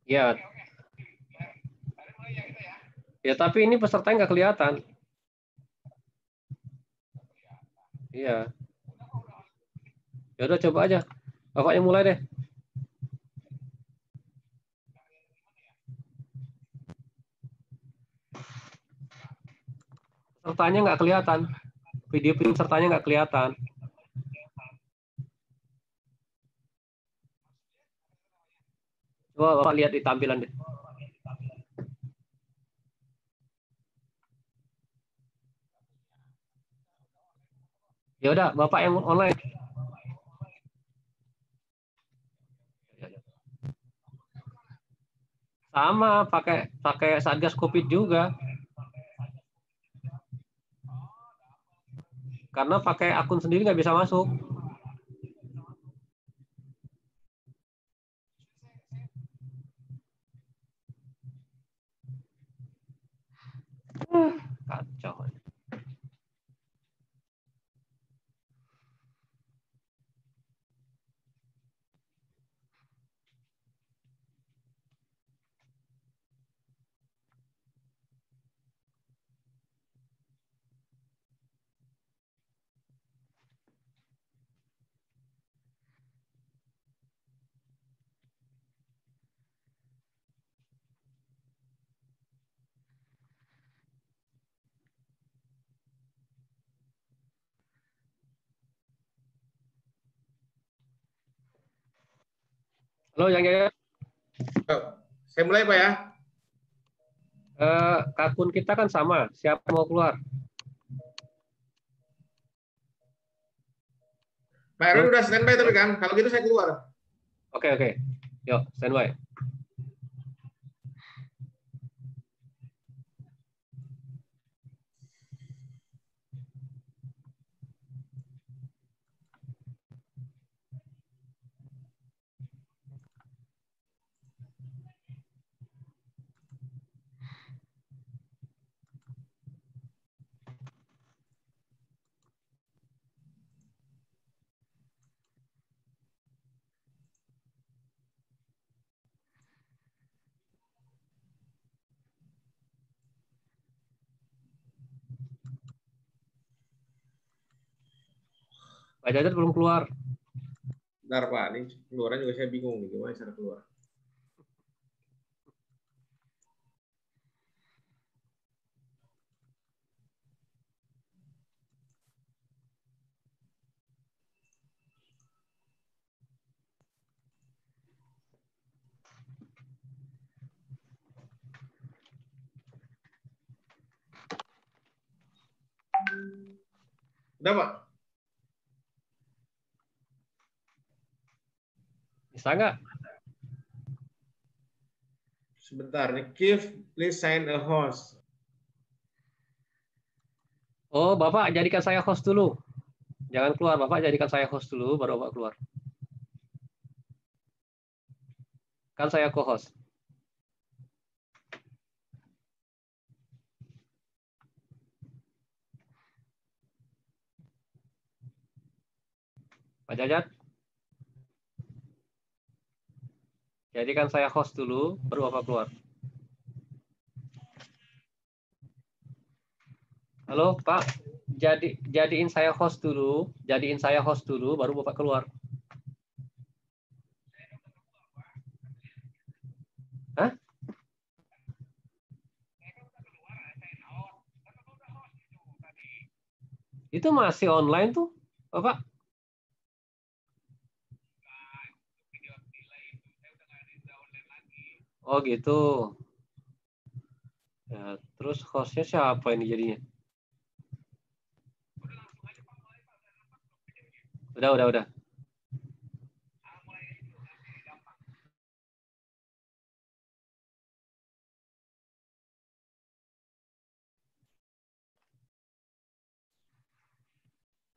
Ya, ya tapi ini pesertanya nggak kelihatan. Iya. Ya udah coba aja. Bapaknya mulai deh. Pesertanya nggak kelihatan. Video pesertanya nggak kelihatan. Coba Bapak lihat di tampilan deh. Ya udah, Bapak yang online. Sama, pakai pakai Satgas Covid juga. Karena pakai akun sendiri nggak bisa masuk. Kacau. Halo, yang Jaya. Saya mulai Pak ya. Akun kita kan sama. Siapa mau keluar? Pak Erwin udah standby tapi kan, kalau gitu saya keluar. Oke, oke. Yuk, standby. Pak Jajat belum keluar. Bentar Pak, ini keluarnya juga saya bingung nih, gimana cara keluar. Udah Pak? Bisa nggak? Sebentar nih, Keith, please sign a host. Oh, Bapak jadikan saya host dulu. Jangan keluar, Bapak jadikan saya host dulu, baru Bapak keluar. Kan saya co-host. Pak Jajat, jadikan saya host dulu, baru Bapak keluar. Halo, Pak. Jadiin saya host dulu, baru Bapak keluar. Hah? Itu masih online tuh, Bapak? Oh gitu. Ya, terus hostnya siapa ini jadinya? Udah.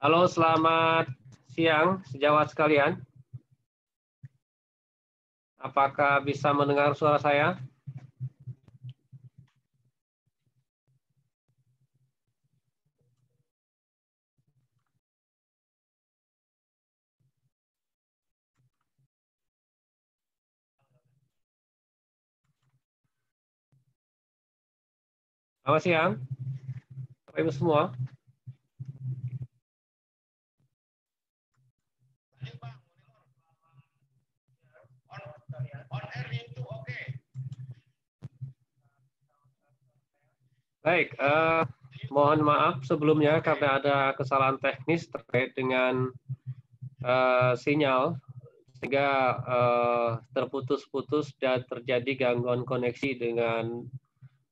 Halo, selamat siang, sejawat sekalian. Apakah bisa mendengar suara saya? Selamat siang, Bapak Ibu semua. Baik, mohon maaf sebelumnya karena ada kesalahan teknis terkait dengan sinyal, sehingga terputus-putus dan terjadi gangguan koneksi dengan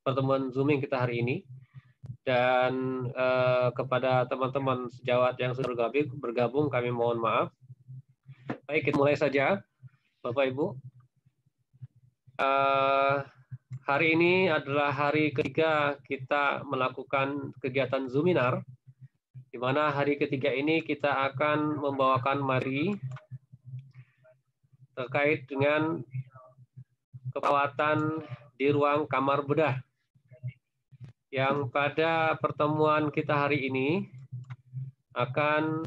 pertemuan Zooming kita hari ini. Dan kepada teman-teman sejawat yang sudah bergabung, kami mohon maaf. Baik, kita mulai saja, Bapak Ibu. Hari ini adalah hari ketiga kita melakukan kegiatan Zoominar, di mana hari ketiga ini kita akan membawakan materi terkait dengan keperawatan di ruang kamar bedah. Yang pada pertemuan kita hari ini akan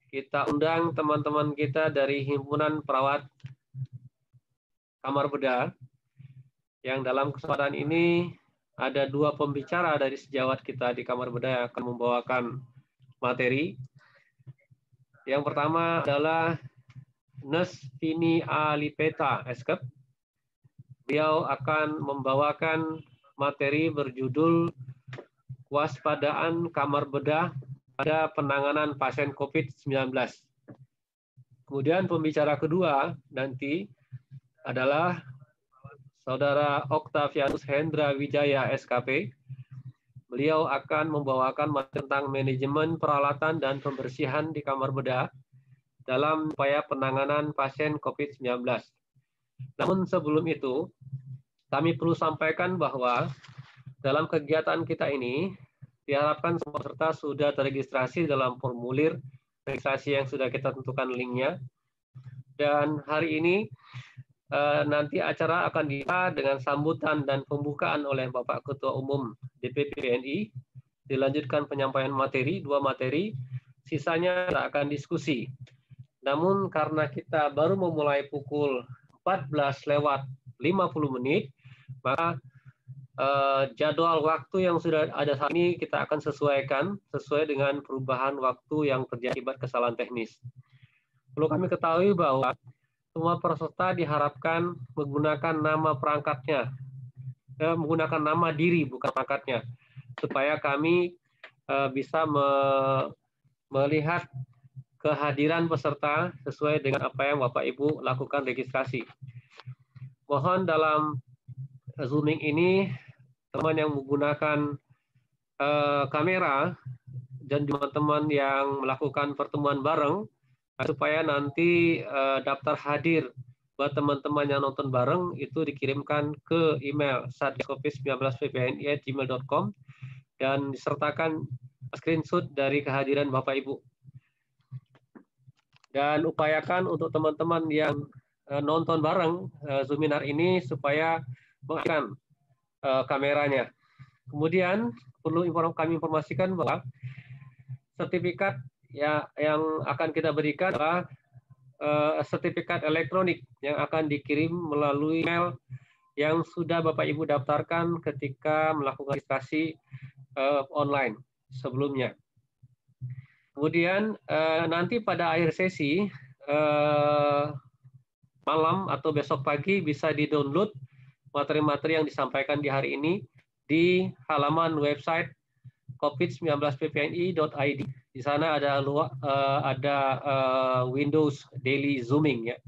kita undang teman-teman kita dari Himpunan Perawat Kamar Bedah, yang dalam kesempatan ini ada dua pembicara dari sejawat kita di Kamar Bedah yang akan membawakan materi. Yang pertama adalah Nurse Vini Alipeta, Eskep. Beliau akan membawakan materi berjudul Kewaspadaan Kamar Bedah pada Penanganan Pasien COVID-19. Kemudian pembicara kedua nanti adalah Saudara Octavianus Hendra Wijaya, SKP. Beliau akan membawakan materi tentang manajemen peralatan dan pembersihan di kamar bedah dalam upaya penanganan pasien COVID-19. Namun sebelum itu, kami perlu sampaikan bahwa dalam kegiatan kita ini, diharapkan semua peserta sudah terregistrasi dalam formulir registrasi yang sudah kita tentukan linknya. Dan hari ini, nanti acara akan dibuka dengan sambutan dan pembukaan oleh Bapak Ketua Umum DPP PNI, dilanjutkan penyampaian materi, 2 materi, sisanya kita akan diskusi. Namun karena kita baru memulai pukul 14:50, maka jadwal waktu yang sudah ada saat ini kita akan sesuaikan sesuai dengan perubahan waktu yang terjadi akibat kesalahan teknis. Perlu kami ketahui bahwa semua peserta diharapkan menggunakan nama perangkatnya, menggunakan nama diri bukan perangkatnya, supaya kami bisa melihat kehadiran peserta sesuai dengan apa yang Bapak Ibu lakukan registrasi. Mohon dalam Zooming ini teman yang menggunakan kamera dan teman-teman yang melakukan pertemuan bareng, supaya nanti daftar hadir buat teman-teman yang nonton bareng itu dikirimkan ke email satgascovid19ppni@gmail.com dan disertakan screenshot dari kehadiran Bapak Ibu. Dan upayakan untuk teman-teman yang nonton bareng Zoominar ini supaya mengaktifkan kameranya. Kemudian perlu kami informasikan bahwa sertifikat yang akan kita berikan adalah sertifikat elektronik yang akan dikirim melalui email yang sudah Bapak Ibu daftarkan ketika melakukan registrasi online sebelumnya. Kemudian nanti pada akhir sesi malam atau besok pagi bisa di-download materi-materi yang disampaikan di hari ini di halaman website covid19ppni.id. Di sana ada Windows Daily Zooming ya,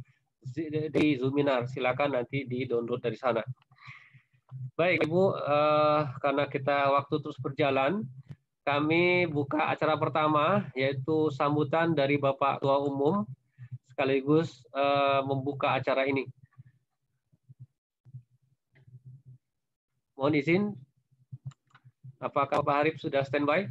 di Zoominar. Silakan nanti di-download dari sana. Baik Ibu, karena kita waktu terus berjalan, kami buka acara pertama yaitu sambutan dari Bapak Ketua Umum sekaligus membuka acara ini. Mohon izin, apakah Pak Harip sudah standby?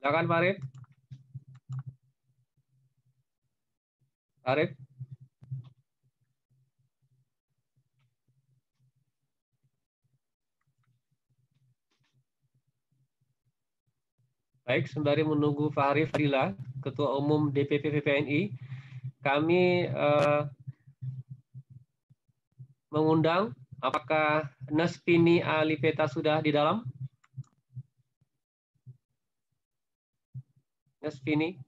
Silakan Pak Harip. Harip. Baik, sembari menunggu Fahri Fadila, Ketua Umum DPP PPNI, kami mengundang, apakah Nespini Alipeta sudah di dalam? Nespini?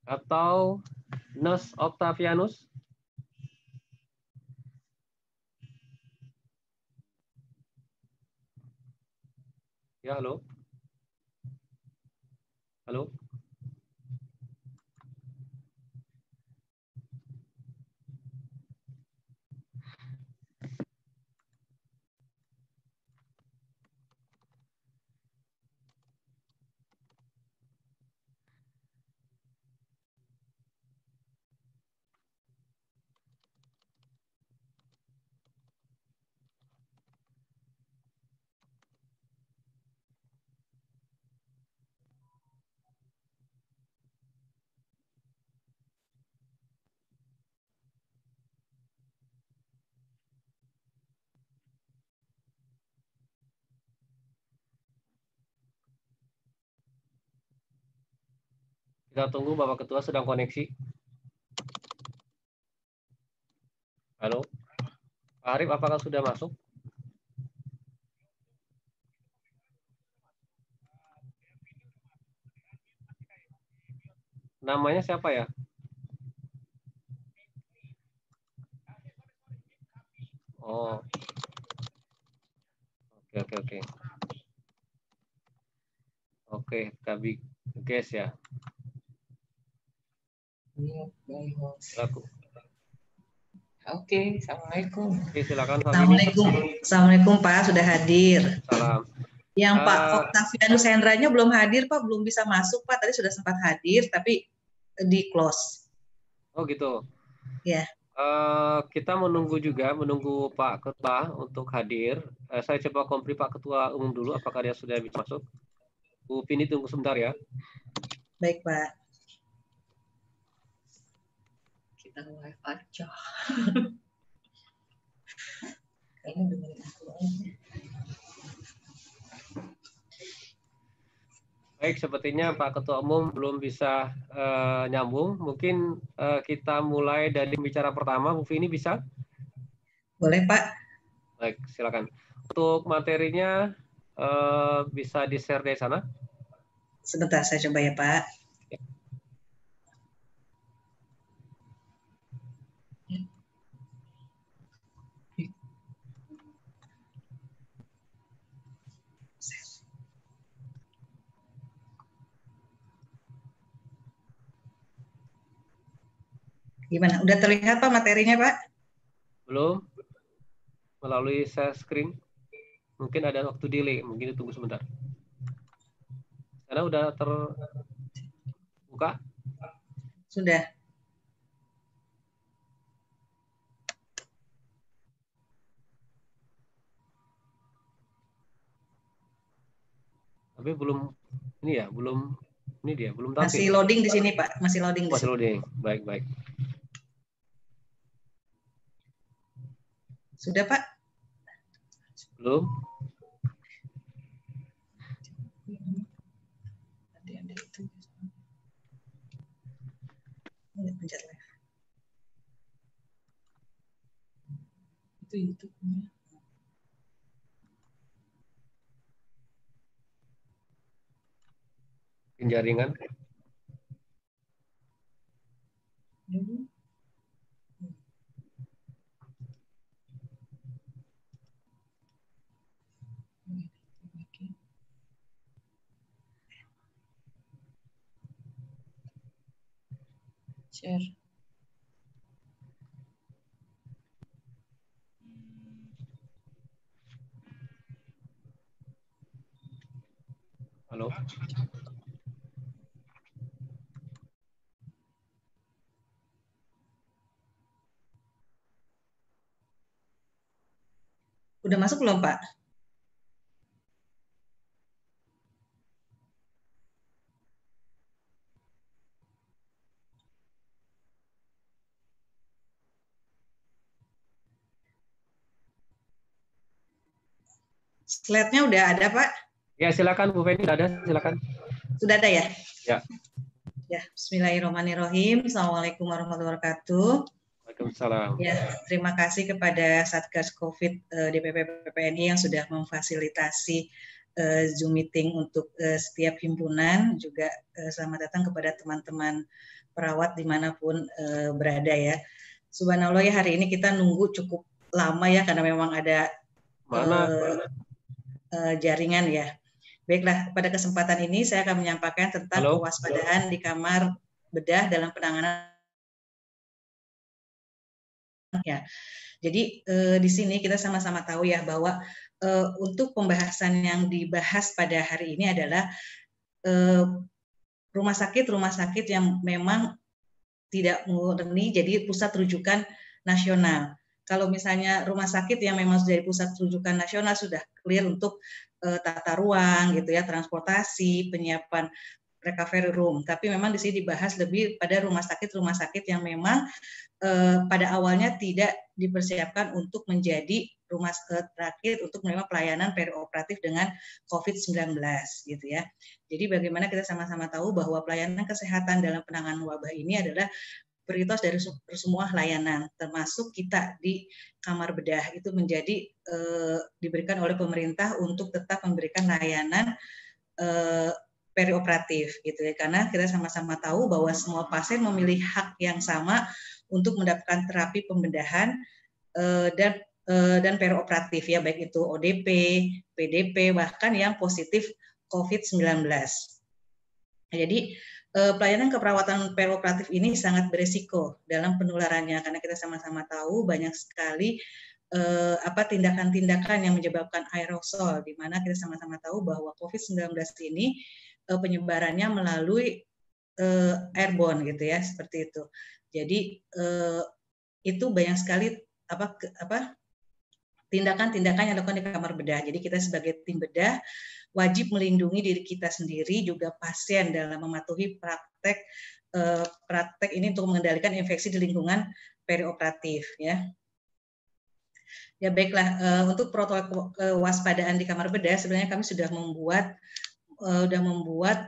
Atau Nes Octavianus? Ya, halo. Halo. Kita tunggu, Bapak Ketua sedang koneksi. Halo. Pak Arif, apakah sudah masuk? Namanya siapa ya? Oh, oke. Oke, Kabi guys ya. Laku. Oke, assalamualaikum. Oke, silakan Fabini. Assalamualaikum Pak, sudah hadir. Salam. Yang Pak Octavianus Hendranya belum hadir Pak, belum bisa masuk Pak. Tadi sudah sempat hadir tapi di close. Oh gitu. Ya. Kita menunggu Pak Ketua untuk hadir. Saya coba kompri Pak Ketua Umum dulu, apakah dia sudah bisa masuk. Bu Vini tunggu sebentar ya. Baik Pak. Kita live aja. Kayaknya dengerin aku aja. Baik, sepertinya Pak Ketua Umum belum bisa nyambung. Mungkin kita mulai dari pembicara pertama. Bu Vini bisa? Boleh Pak. Baik, silakan. Untuk materinya bisa di-share dari sana? Sebentar, saya coba ya Pak. Gimana? Udah terlihat Pak materinya Pak? Belum. Melalui share screen. Mungkin ada waktu delay. Mungkin tunggu sebentar. Karena udah terbuka? Sudah. Tapi belum ini ya, belum ini dia, belum tampil. Masih loading di sini Pak, masih loading di sini. Masih loading. Baik. Sudah Pak? Belum. Ada itu. Ini pencet live. Itu YouTube-nya. Jaringan. Share. Halo. Udah masuk belum Pak? Slide-nya udah ada, Pak? Ya, silakan Bu Feni, ada, silakan. Sudah ada ya? Ya. Ya, Bismillahirrahmanirrahim. Assalamualaikum warahmatullahi wabarakatuh. Waalaikumsalam. Ya, terima kasih kepada Satgas COVID DPP PPNI yang sudah memfasilitasi Zoom meeting untuk setiap himpunan. Juga selamat datang kepada teman-teman perawat dimanapun berada ya. Subhanallah ya, hari ini kita nunggu cukup lama ya karena memang ada jaringan ya. Baiklah, pada kesempatan ini saya akan menyampaikan tentang kewaspadaan di kamar bedah dalam penanganan. Ya, jadi di sini kita sama-sama tahu ya bahwa untuk pembahasan yang dibahas pada hari ini adalah rumah sakit yang memang tidak murni jadi pusat rujukan nasional. Kalau misalnya rumah sakit yang memang sudah jadi pusat rujukan nasional sudah clear untuk tata ruang gitu ya, transportasi, penyiapan recovery room. Tapi memang di sini dibahas lebih pada rumah sakit yang memang pada awalnya tidak dipersiapkan untuk menjadi rumah sakit untuk menerima pelayanan perioperatif dengan COVID-19 gitu ya. Jadi bagaimana kita sama-sama tahu bahwa pelayanan kesehatan dalam penanganan wabah ini adalah prioritas dari semua layanan, termasuk kita di kamar bedah itu menjadi diberikan oleh pemerintah untuk tetap memberikan layanan perioperatif gitu ya, karena kita sama-sama tahu bahwa semua pasien memiliki hak yang sama untuk mendapatkan terapi pembedahan dan perioperatif ya, baik itu ODP, PDP, bahkan yang positif COVID-19. Jadi pelayanan keperawatan perioperatif ini sangat beresiko dalam penularannya karena kita sama-sama tahu banyak sekali tindakan-tindakan yang menyebabkan aerosol, di mana kita sama-sama tahu bahwa COVID-19 ini penyebarannya melalui airborne gitu ya, seperti itu. Jadi itu banyak sekali tindakan-tindakan yang dilakukan di kamar bedah. Jadi kita sebagai tim bedah wajib melindungi diri kita sendiri juga pasien dalam mematuhi praktek ini untuk mengendalikan infeksi di lingkungan perioperatif ya. Ya baiklah, untuk protokol kewaspadaan di kamar bedah sebenarnya kami sudah membuat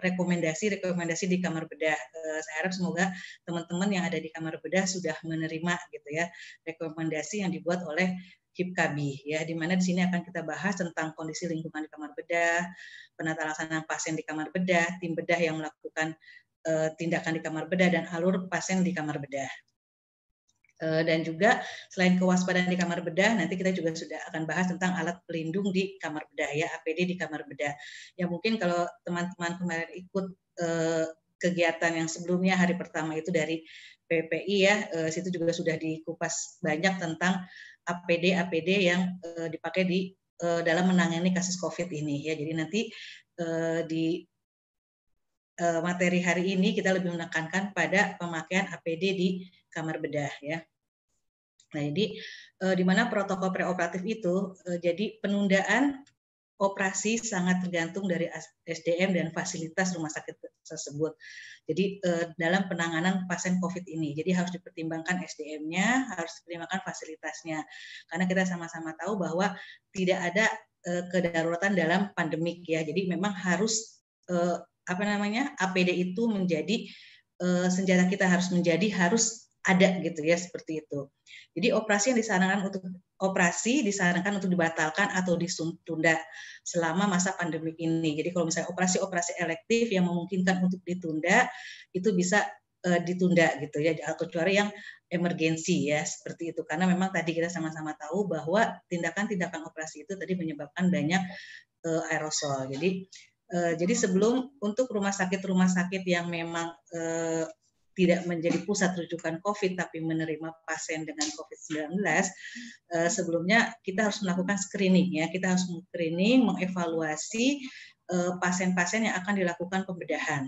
rekomendasi di kamar bedah. Saya harap semoga teman-teman yang ada di kamar bedah sudah menerima gitu ya rekomendasi yang dibuat oleh HIPKABI ya, di mana di sini akan kita bahas tentang kondisi lingkungan di kamar bedah, penata laksanaan pasien di kamar bedah, tim bedah yang melakukan tindakan di kamar bedah dan alur pasien di kamar bedah. Dan juga selain kewaspadaan di kamar bedah, nanti kita juga sudah akan bahas tentang alat pelindung di kamar bedah ya, APD di kamar bedah. Ya mungkin kalau teman-teman kemarin ikut kegiatan yang sebelumnya hari pertama itu dari PPI ya, situ juga sudah dikupas banyak tentang APD yang dipakai di dalam menangani kasus COVID ini ya. Jadi nanti di materi hari ini kita lebih menekankan pada pemakaian APD di kamar bedah ya. Nah, jadi di mana protokol preoperatif itu jadi penundaan operasi sangat tergantung dari SDM dan fasilitas rumah sakit tersebut. Jadi dalam penanganan pasien COVID ini, jadi harus dipertimbangkan SDM-nya, harus dipertimbangkan fasilitasnya. Karena kita sama-sama tahu bahwa tidak ada kedaruratan dalam pandemik ya. Jadi memang harus APD itu menjadi senjata kita harus ada gitu ya, seperti itu. Jadi operasi disarankan untuk dibatalkan atau ditunda selama masa pandemi ini. Jadi kalau misalnya operasi elektif yang memungkinkan untuk ditunda itu bisa ditunda gitu ya, kecuali yang emergensi ya, seperti itu. Karena memang tadi kita sama-sama tahu bahwa tindakan-tindakan operasi itu tadi menyebabkan banyak aerosol. Jadi sebelum untuk rumah sakit yang memang tidak menjadi pusat rujukan COVID tapi menerima pasien dengan COVID-19, sebelumnya kita harus melakukan screening ya. Kita harus screening, mengevaluasi pasien-pasien yang akan dilakukan pembedahan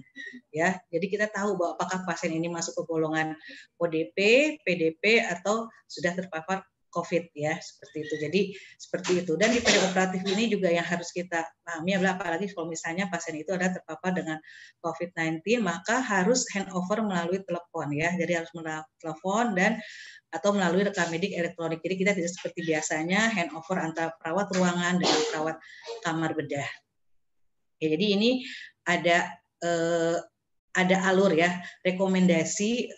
ya. Jadi kita tahu bahwa apakah pasien ini masuk ke golongan ODP, PDP atau sudah terpapar COVID ya, seperti itu. Jadi seperti itu. Dan di perioperatif ini juga yang harus kita pahami adalah apalagi kalau misalnya pasien itu ada terpapar dengan COVID-19, maka harus handover melalui telepon ya. Jadi harus melalui telepon dan atau melalui rekam medik elektronik. Jadi kita tidak seperti biasanya handover antara perawat ruangan dengan perawat kamar bedah. Ya, jadi ini ada alur ya, rekomendasi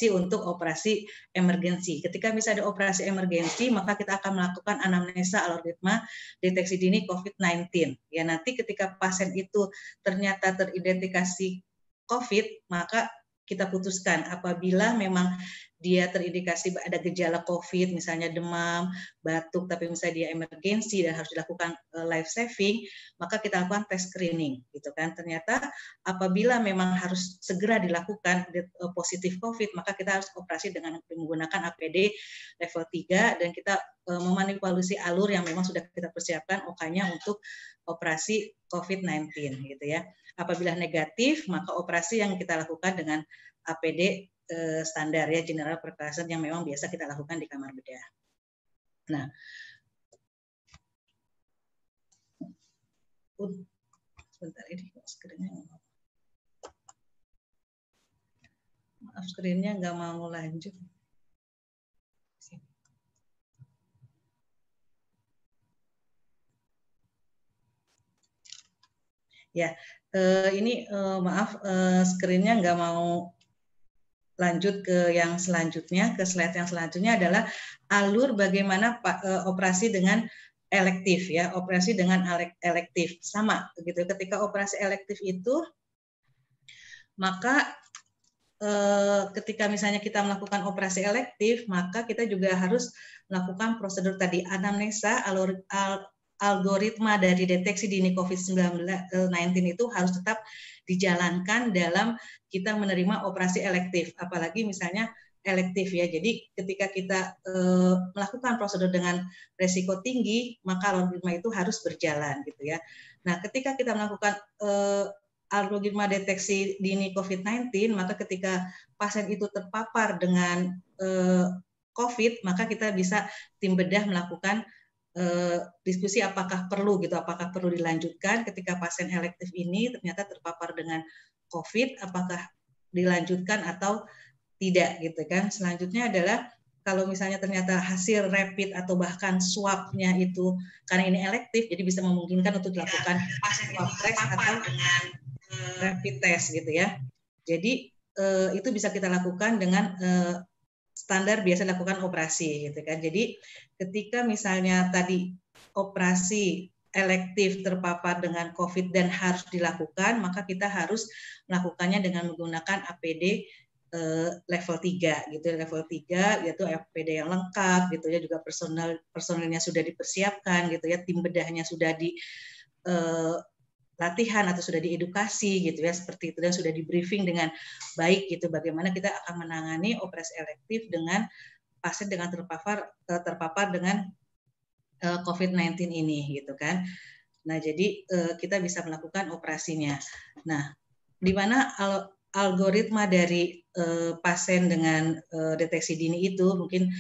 untuk operasi emergensi. Ketika bisa ada operasi emergensi, maka kita akan melakukan anamnesa algoritma deteksi dini COVID-19. Ya, nanti ketika pasien itu ternyata teridentifikasi COVID, maka kita putuskan apabila memang dia terindikasi ada gejala COVID, misalnya demam, batuk, tapi misalnya dia emergensi dan harus dilakukan life saving, maka kita lakukan tes screening, gitu kan. Ternyata apabila memang harus segera dilakukan positif COVID, maka kita harus operasi dengan menggunakan APD level 3 dan kita memanipulasi alur yang memang sudah kita persiapkan OK-nya untuk operasi COVID-19, gitu ya. Apabila negatif, maka operasi yang kita lakukan dengan APD standar ya, general percussion yang memang biasa kita lakukan di kamar bedah. Nah, sebentar ini screen-nya maaf, screen-nya nggak mau lanjut. Ya, ini maaf, screen-nya nggak mau lanjut ke yang selanjutnya, ke slide yang selanjutnya adalah alur bagaimana operasi dengan elektif ya, operasi dengan elektif sama gitu. Ketika operasi elektif itu, maka ketika misalnya kita melakukan operasi elektif, maka kita juga harus melakukan prosedur tadi anamnesa, algoritma dari deteksi dini COVID-19 itu harus tetap dijalankan dalam kita menerima operasi elektif, apalagi misalnya elektif ya. Jadi ketika kita melakukan prosedur dengan resiko tinggi, maka algoritma itu harus berjalan gitu ya. Nah, ketika kita melakukan algoritma deteksi dini COVID-19, maka ketika pasien itu terpapar dengan COVID, maka kita bisa tim bedah melakukan diskusi apakah perlu dilanjutkan ketika pasien elektif ini ternyata terpapar dengan COVID, apakah dilanjutkan atau tidak gitu kan. Selanjutnya adalah kalau misalnya ternyata hasil rapid atau bahkan swab-nya itu karena ini elektif, jadi bisa memungkinkan untuk dilakukan swab test atau dengan rapid test gitu ya. Jadi itu bisa kita lakukan dengan standar biasa dilakukan operasi gitu kan. Jadi ketika misalnya tadi operasi elektif terpapar dengan COVID dan harus dilakukan, maka kita harus melakukannya dengan menggunakan APD level 3 gitu, level 3 yaitu APD yang lengkap gitu ya, juga personilnya sudah dipersiapkan gitu ya, tim bedahnya sudah di latihan atau sudah diedukasi gitu ya, seperti itu, dan sudah di briefing dengan baik gitu bagaimana kita akan menangani operasi elektif dengan pasien dengan terpapar dengan COVID-19 ini gitu kan. Nah, jadi kita bisa melakukan operasinya. Nah, di mana algoritma dari pasien dengan deteksi dini itu mungkin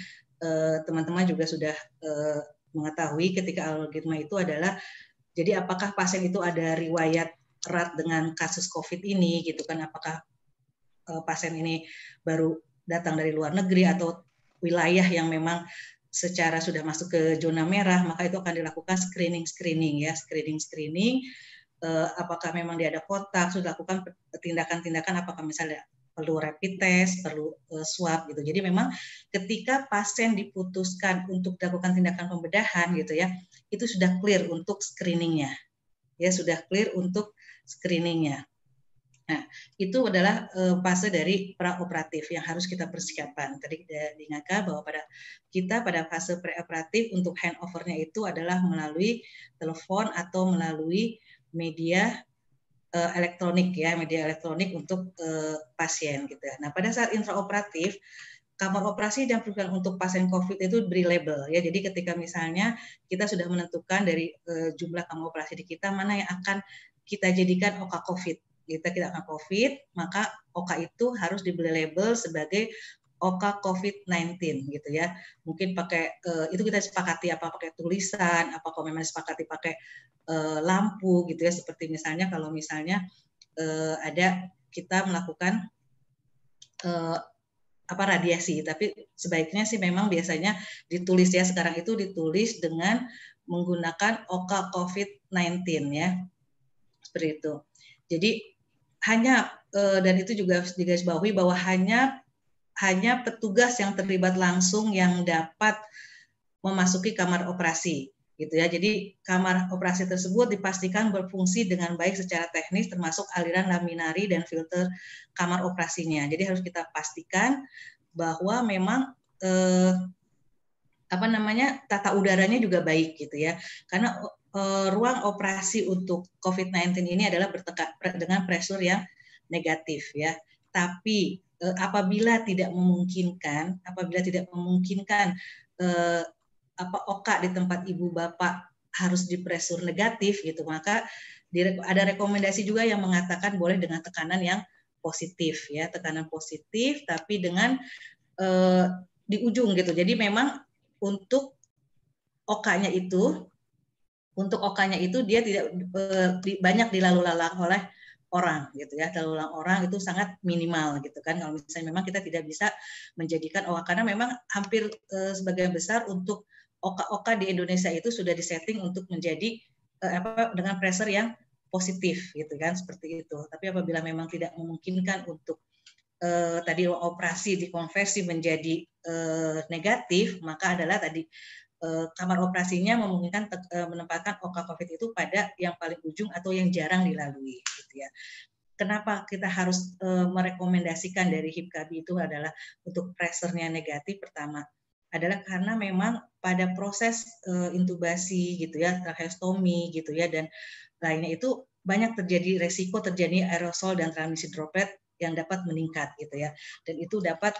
teman-teman juga sudah mengetahui ketika algoritma itu adalah jadi apakah pasien itu ada riwayat erat dengan kasus COVID ini gitu kan, apakah pasien ini baru datang dari luar negeri atau wilayah yang memang secara sudah masuk ke zona merah, maka itu akan dilakukan screening ya, screening apakah memang dia ada kontak, sudah lakukan tindakan-tindakan apakah misalnya perlu rapid test, perlu swab gitu. Jadi memang ketika pasien diputuskan untuk dilakukan tindakan pembedahan gitu ya, itu sudah clear untuk screeningnya, ya sudah clear untuk screeningnya. Nah, itu adalah fase dari praoperatif yang harus kita persiapkan. Tadi diingatkan bahwa pada fase preoperatif untuk handover-nya itu adalah melalui telepon atau melalui media elektronik ya, media elektronik untuk pasien gitu ya. Nah, pada saat intraoperatif, kamar operasi dan perlindungan untuk pasien COVID itu beri label ya. Jadi ketika misalnya kita sudah menentukan dari jumlah kamar operasi di kita mana yang akan kita jadikan OK COVID. Kita akan COVID, maka OK itu harus diberi label sebagai OKA COVID-19 gitu ya. Mungkin pakai itu kita sepakati apa pakai tulisan, apa kalau memang sepakati pakai lampu gitu ya. Seperti misalnya kalau misalnya ada kita melakukan radiasi, tapi sebaiknya sih memang biasanya ditulis ya. Sekarang itu ditulis dengan menggunakan OKA COVID-19 ya. Seperti itu. Jadi hanya dan itu juga harus digarisbawahi bahwa hanya petugas yang terlibat langsung yang dapat memasuki kamar operasi gitu ya. Jadi kamar operasi tersebut dipastikan berfungsi dengan baik secara teknis termasuk aliran laminari dan filter kamar operasinya. Jadi harus kita pastikan bahwa memang tata udaranya juga baik gitu ya. Karena ruang operasi untuk COVID-19 ini adalah dengan pressure yang negatif ya. Tapi apabila tidak memungkinkan OKA di tempat ibu bapak harus di pressure negatif gitu, maka ada rekomendasi juga yang mengatakan boleh dengan tekanan yang positif ya, tekanan positif tapi dengan di ujung gitu. Jadi memang untuk OKA-nya itu dia tidak banyak dilalu lalang oleh orang gitu ya. Lalu lalang orang itu sangat minimal gitu kan. Kalau misalnya memang kita tidak bisa menjadikan OKA, karena memang hampir sebagian besar untuk OKA di Indonesia itu sudah disetting untuk menjadi dengan pressure yang positif gitu kan, seperti itu. Tapi apabila memang tidak memungkinkan untuk tadi operasi dikonversi menjadi negatif, maka adalah tadi kamar operasinya memungkinkan menempatkan OKA COVID itu pada yang paling ujung atau yang jarang dilalui gitu ya. Kenapa kita harus merekomendasikan dari HIPKABI itu adalah untuk pressure-nya negatif? Pertama adalah karena memang pada proses intubasi gitu ya, tracheostomi gitu ya, dan lainnya itu banyak terjadi resiko terjadi aerosol dan transmisi droplet yang dapat meningkat gitu ya, dan itu dapat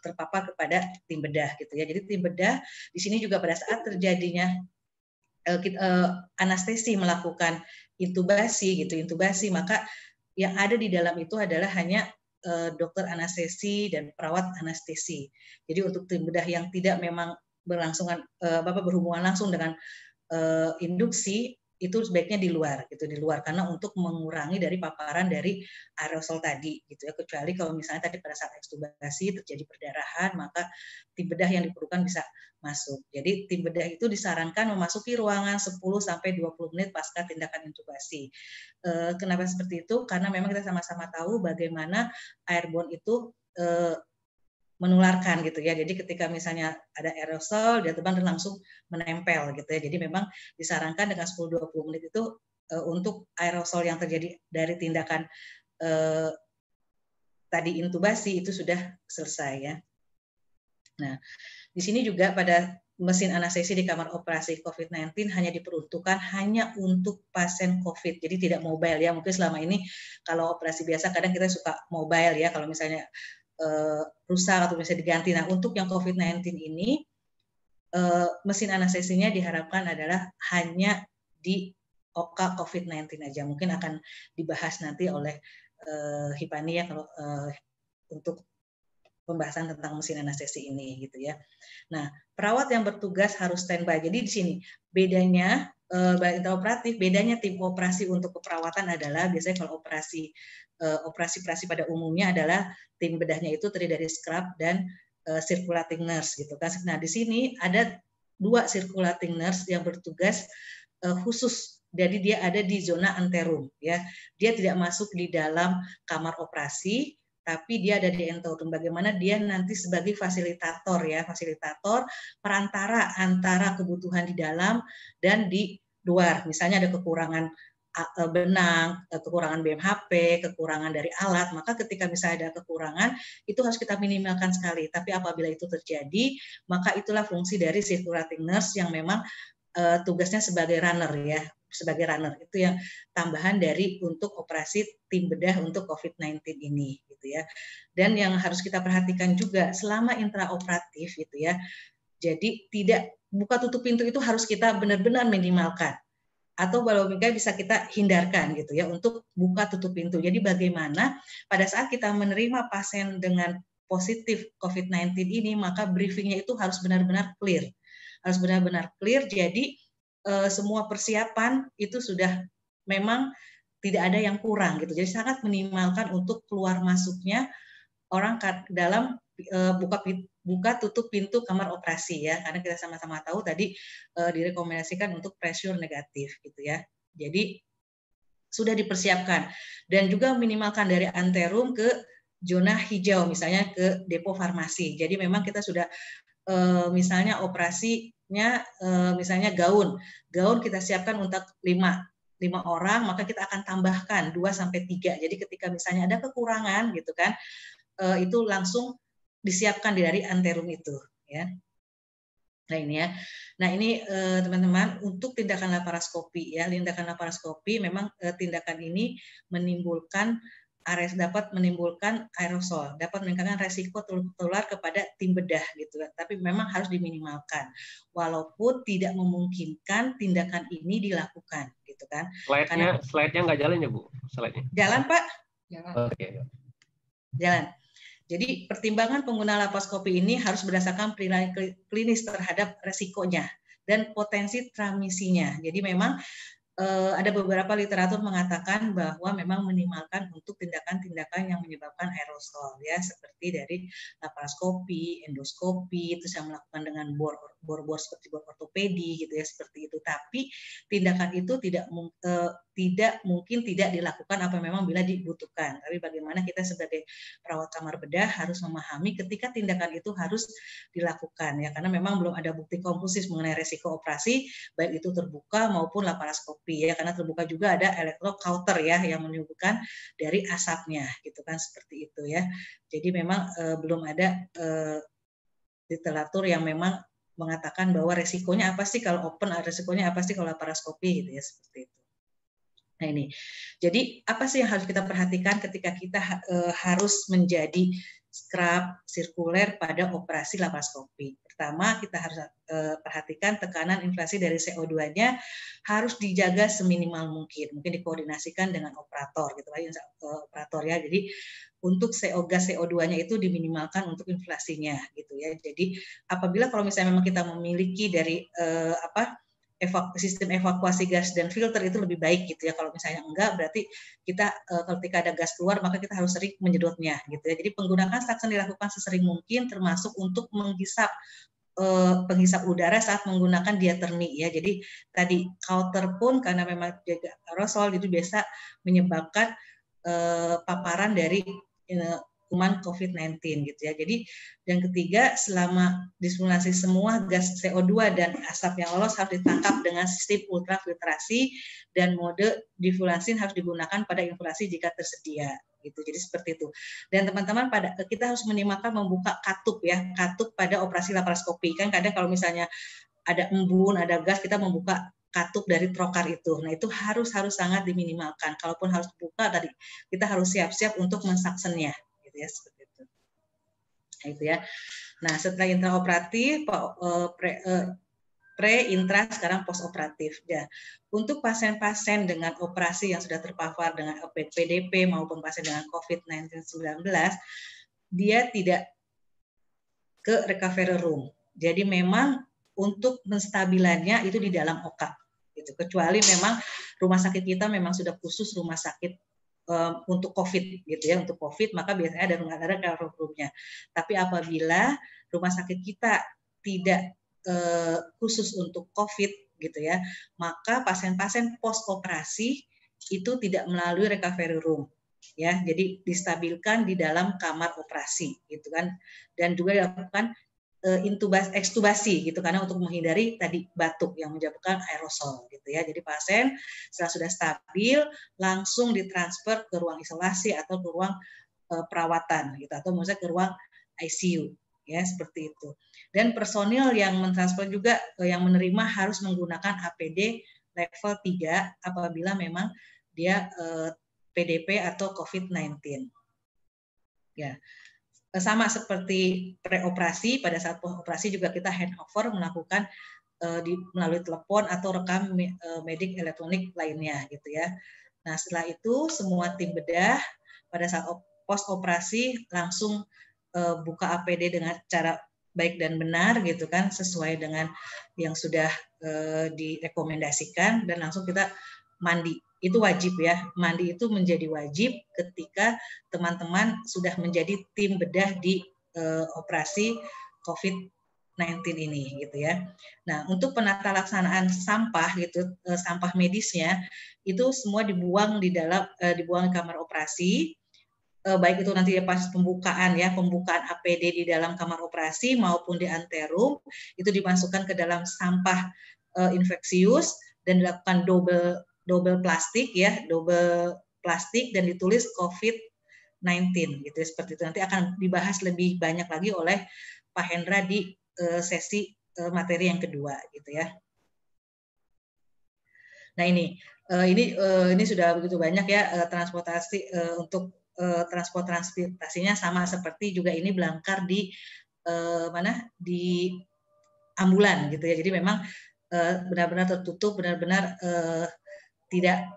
terpapar kepada tim bedah gitu ya. Jadi tim bedah di sini juga pada saat terjadinya anestesi melakukan intubasi, maka yang ada di dalam itu adalah hanya dokter anestesi dan perawat anestesi. Jadi untuk tim bedah yang tidak memang berhubungan langsung dengan induksi, itu sebaiknya di luar karena untuk mengurangi dari paparan dari aerosol tadi gitu ya. Kecuali kalau misalnya tadi pada saat ekstubasi terjadi perdarahan, maka tim bedah yang diperlukan bisa masuk. Jadi tim bedah itu disarankan memasuki ruangan 10 sampai 20 menit pasca tindakan intubasi. Kenapa seperti itu? Karena memang kita sama-sama tahu bagaimana airborne itu menularkan gitu ya. Jadi ketika misalnya ada aerosol, dia terbang dan langsung menempel gitu ya. Jadi memang disarankan dengan 10-20 menit itu untuk aerosol yang terjadi dari tindakan tadi intubasi itu sudah selesai ya. Nah, di sini juga pada mesin anestesi di kamar operasi COVID-19 hanya diperuntukkan hanya untuk pasien COVID. Jadi tidak mobile ya. Mungkin selama ini kalau operasi biasa kadang kita suka mobile ya, kalau misalnya rusak atau bisa diganti. Nah, untuk yang COVID-19 ini mesin anestesinya diharapkan adalah hanya di OKA COVID-19 aja. Mungkin akan dibahas nanti oleh Hipani ya kalau untuk pembahasan tentang mesin anestesi ini gitu ya. Nah, perawat yang bertugas harus standby. Jadi di sini bedanya intraoperatif, bedanya tim operasi untuk keperawatan adalah biasanya kalau operasi pada umumnya adalah tim bedahnya itu terdiri dari scrub dan circulating nurse gitu kan. Nah, di sini ada 2 circulating nurse yang bertugas khusus. Jadi dia ada di zona anterum ya. Dia tidak masuk di dalam kamar operasi, tapi dia ada di enteroom. Bagaimana dia nanti sebagai fasilitator ya, fasilitator perantara antara kebutuhan di dalam dan di luar. Misalnya ada kekurangan benang, kekurangan BMHP, kekurangan dari alat, maka ketika misalnya ada kekurangan, itu harus kita minimalkan sekali. Tapi apabila itu terjadi, maka itulah fungsi dari circulating nurse yang memang tugasnya sebagai runner ya, sebagai runner. Itu yang tambahan dari untuk operasi tim bedah untuk COVID-19 ini gitu ya. Dan yang harus kita perhatikan juga selama intraoperatif gitu ya. Jadi tidak buka tutup pintu itu harus kita benar-benar minimalkan. Atau kalau bisa kita hindarkan gitu ya untuk buka tutup pintu. Jadi bagaimana pada saat kita menerima pasien dengan positif COVID-19 ini, maka briefingnya itu harus benar-benar clear. Harus benar-benar clear, jadi semua persiapan itu sudah memang tidak ada yang kurang gitu. Jadi sangat minimalkan untuk keluar masuknya orang dalam buka tutup pintu kamar operasi ya, karena kita sama-sama tahu tadi direkomendasikan untuk pressure negatif gitu ya. Jadi sudah dipersiapkan dan juga minimalkan dari anterum ke zona hijau, misalnya ke depo farmasi. Jadi memang kita sudah misalnya operasinya misalnya gaun kita siapkan untuk 5 orang, maka kita akan tambahkan 2 sampai 3. Jadi ketika misalnya ada kekurangan gitu kan, itu langsung disiapkan dari anterum itu ya. Nah ini ya. Nah ini teman-teman, untuk tindakan laparoskopi ya, tindakan laparoskopi memang tindakan ini dapat menimbulkan aerosol, dapat meningkatkan resiko tertular kepada tim bedah gitu kan. Tapi memang harus diminimalkan, walaupun tidak memungkinkan tindakan ini dilakukan gitu kan. Slide-nya nggak jalan ya Bu? Slide-nya. Jalan Pak. Jalan. Oke. Jalan. Jadi pertimbangan pengguna laparoskopi ini harus berdasarkan penilaian klinis terhadap resikonya dan potensi transmisinya. Jadi memang ada beberapa literatur mengatakan bahwa memang minimalkan untuk tindakan-tindakan yang menyebabkan aerosol ya, seperti dari laparoskopi, endoskopi, terus yang melakukan dengan bor seperti bor ortopedi gitu ya, seperti itu. Tapi tindakan itu tidak mungkin tidak dilakukan apa memang bila dibutuhkan. Tapi bagaimana kita sebagai perawat kamar bedah harus memahami ketika tindakan itu harus dilakukan ya, karena memang belum ada bukti konklusif mengenai resiko operasi baik itu terbuka maupun laparoskopi ya, karena terbuka juga ada electrocauter ya yang menunjukkan dari asapnya gitu kan, seperti itu ya. Jadi memang belum ada literatur yang memang mengatakan bahwa resikonya apa sih kalau open, resikonya apa sih kalau laparoskopi gitu ya, seperti itu. Nah ini, jadi apa sih yang harus kita perhatikan ketika kita harus menjadi scrub sirkuler pada operasi laparoskopi? Pertama, kita harus perhatikan tekanan inflasi dari CO2-nya harus dijaga seminimal mungkin dikoordinasikan dengan operator gitu kan, operator ya. Jadi untuk gas CO2-nya itu diminimalkan untuk inflasinya gitu ya. Jadi apabila kalau misalnya memang kita memiliki dari sistem evakuasi gas dan filter itu lebih baik gitu ya. Kalau misalnya enggak, berarti kita ketika ada gas keluar maka kita harus sering menyedotnya gitu ya. Jadi penggunaan suction dilakukan sesering mungkin, termasuk untuk menghisap penghisap udara saat menggunakan diatermi ya. Jadi tadi kauter pun karena memang jaga aerosol itu biasa menyebabkan paparan dari kuman COVID-19 gitu ya. Jadi yang ketiga, selama distimulasi semua gas CO2 dan asap yang lolos harus ditangkap dengan sistem ultrafiltrasi dan mode difluensin harus digunakan pada inflasi jika tersedia gitu. Jadi seperti itu. Dan teman-teman kita harus minimalkan membuka katup ya, katup pada operasi laparoskopi. Kan kadang kalau misalnya ada embun, ada gas, kita membuka katup dari trokar itu. Nah, itu harus sangat diminimalkan. Kalaupun harus buka tadi, kita harus siap-siap untuk mensaksennya gitu ya, seperti itu. Nah, itu ya. Nah, setelah intraoperatif, pre, intra, sekarang post operatif. Ya. Untuk pasien-pasien dengan operasi yang sudah terpapar dengan PDP maupun pasien dengan COVID-19, dia tidak ke recovery room. Jadi memang untuk menstabilannya itu di dalam OKA. Gitu. Kecuali memang rumah sakit kita memang sudah khusus rumah sakit untuk COVID gitu ya, untuk COVID maka biasanya ada recovery room-nya. Tapi apabila rumah sakit kita tidak khusus untuk COVID gitu ya, maka pasien-pasien post operasi itu tidak melalui recovery room ya, jadi distabilkan di dalam kamar operasi gitu kan, dan juga dilakukan ekstubasi gitu karena untuk menghindari tadi batuk yang menyebabkan aerosol gitu ya. Jadi pasien setelah sudah stabil langsung ditransfer ke ruang isolasi atau ke ruang perawatan gitu, atau misalnya ke ruang ICU ya, seperti itu. Dan personil yang mentransfer juga yang menerima harus menggunakan APD level 3 apabila memang dia PDP atau COVID-19. Ya. Sama seperti preoperasi, pada saat operasi juga kita handover melakukan melalui telepon atau rekam medik elektronik lainnya gitu ya. Nah, setelah itu semua tim bedah pada saat post operasi langsung buka APD dengan cara baik dan benar gitu kan, sesuai dengan yang sudah direkomendasikan, dan langsung kita mandi. Itu wajib ya, mandi itu menjadi wajib ketika teman-teman sudah menjadi tim bedah di operasi COVID-19 ini gitu ya. Nah, untuk penata laksanaan sampah gitu, sampah medisnya itu semua dibuang di kamar operasi. Baik itu nanti pas pembukaan APD di dalam kamar operasi maupun di anterum, itu dimasukkan ke dalam sampah infeksius dan dilakukan double plastik dan ditulis COVID-19 gitu ya, seperti itu. Nanti akan dibahas lebih banyak lagi oleh Pak Hendra di sesi materi yang kedua gitu ya. Nah, ini sudah begitu banyak ya transportasi untuk transportasinya sama seperti juga ini belangkar di di ambulan gitu ya. Jadi memang benar-benar tertutup, benar-benar tidak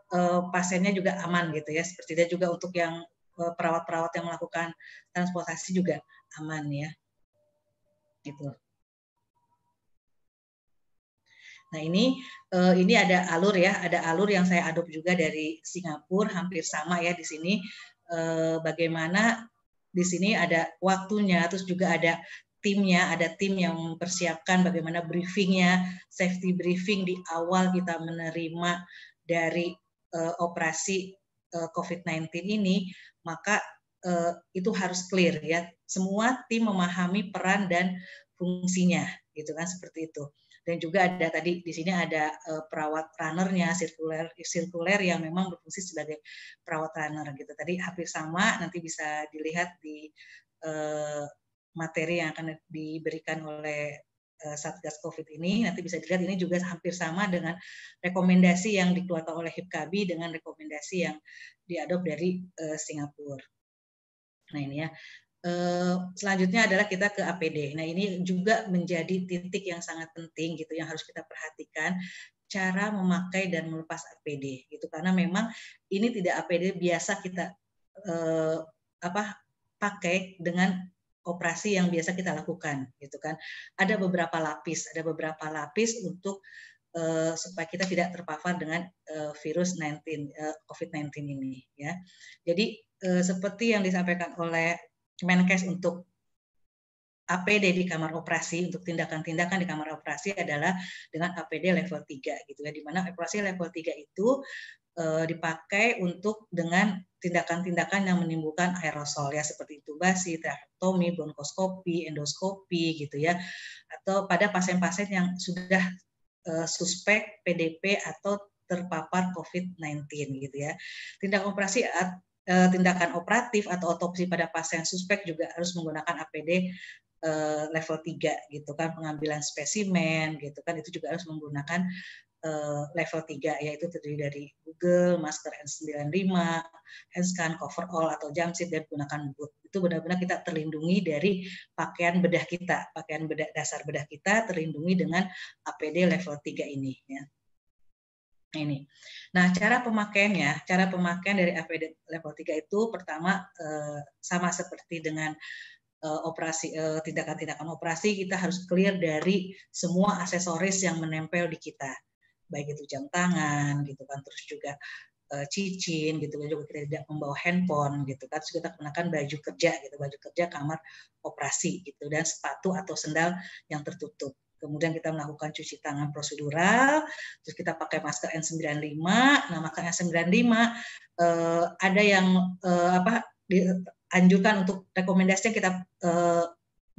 pasiennya juga aman gitu ya. Seperti itu juga untuk yang perawat-perawat yang melakukan transportasi juga aman ya. Gitu. Nah, ini ada alur ya, ada alur yang saya adop juga dari Singapura, hampir sama ya di sini. Bagaimana di sini ada waktunya, terus juga ada timnya, ada tim yang mempersiapkan bagaimana briefingnya, safety briefing di awal kita menerima dari operasi COVID-19 ini, maka itu harus clear ya. Semua tim memahami peran dan fungsinya, gitu kan, seperti itu. Dan juga ada tadi di sini ada perawat runnernya, sirkuler yang memang berfungsi sebagai perawat runner gitu. Tadi hampir sama, nanti bisa dilihat di materi yang akan diberikan oleh Satgas COVID ini. Nanti bisa dilihat ini juga hampir sama dengan rekomendasi yang dikeluarkan oleh HIPKABI dengan rekomendasi yang diadop dari Singapura. Nah, ini ya. Selanjutnya adalah kita ke APD. Nah, ini juga menjadi titik yang sangat penting gitu yang harus kita perhatikan, cara memakai dan melepas APD gitu, karena memang ini tidak APD biasa kita pakai dengan operasi yang biasa kita lakukan gitu kan. Ada beberapa lapis untuk supaya kita tidak terpapar dengan virus COVID-19 ini ya. Jadi seperti yang disampaikan oleh Kemenkes untuk APD di kamar operasi, untuk tindakan-tindakan di kamar operasi adalah dengan APD level 3 gitu ya, di mana operasi level 3 itu dipakai untuk dengan tindakan-tindakan yang menimbulkan aerosol ya, seperti intubasi, tracheotomi, bronkoskopi, endoskopi gitu ya, atau pada pasien-pasien yang sudah suspek PDP atau terpapar COVID-19 gitu ya. Tindakan operatif atau otopsi pada pasien suspek juga harus menggunakan APD level 3 gitu kan, pengambilan spesimen gitu kan, itu juga harus menggunakan level 3 yaitu terdiri dari Google, masker N95, handscan, coverall atau jumpsuit dan gunakan boot. Itu benar-benar kita terlindungi dari pakaian bedah kita, pakaian bedah dasar bedah kita terlindungi dengan APD level 3 ini ya. Ini. Nah, cara pemakaian dari APD level 3 itu pertama sama seperti dengan tindakan-tindakan operasi, kita harus clear dari semua aksesoris yang menempel di kita. Baik itu jam tangan gitu kan, terus juga cincin gitu, juga kita tidak membawa handphone gitu kan, terus kita kenakan baju kerja kamar operasi gitu, dan sepatu atau sendal yang tertutup. Kemudian kita melakukan cuci tangan prosedural, terus kita pakai masker N95. Nah, masker N95 ada yang dianjurkan untuk rekomendasi yang kita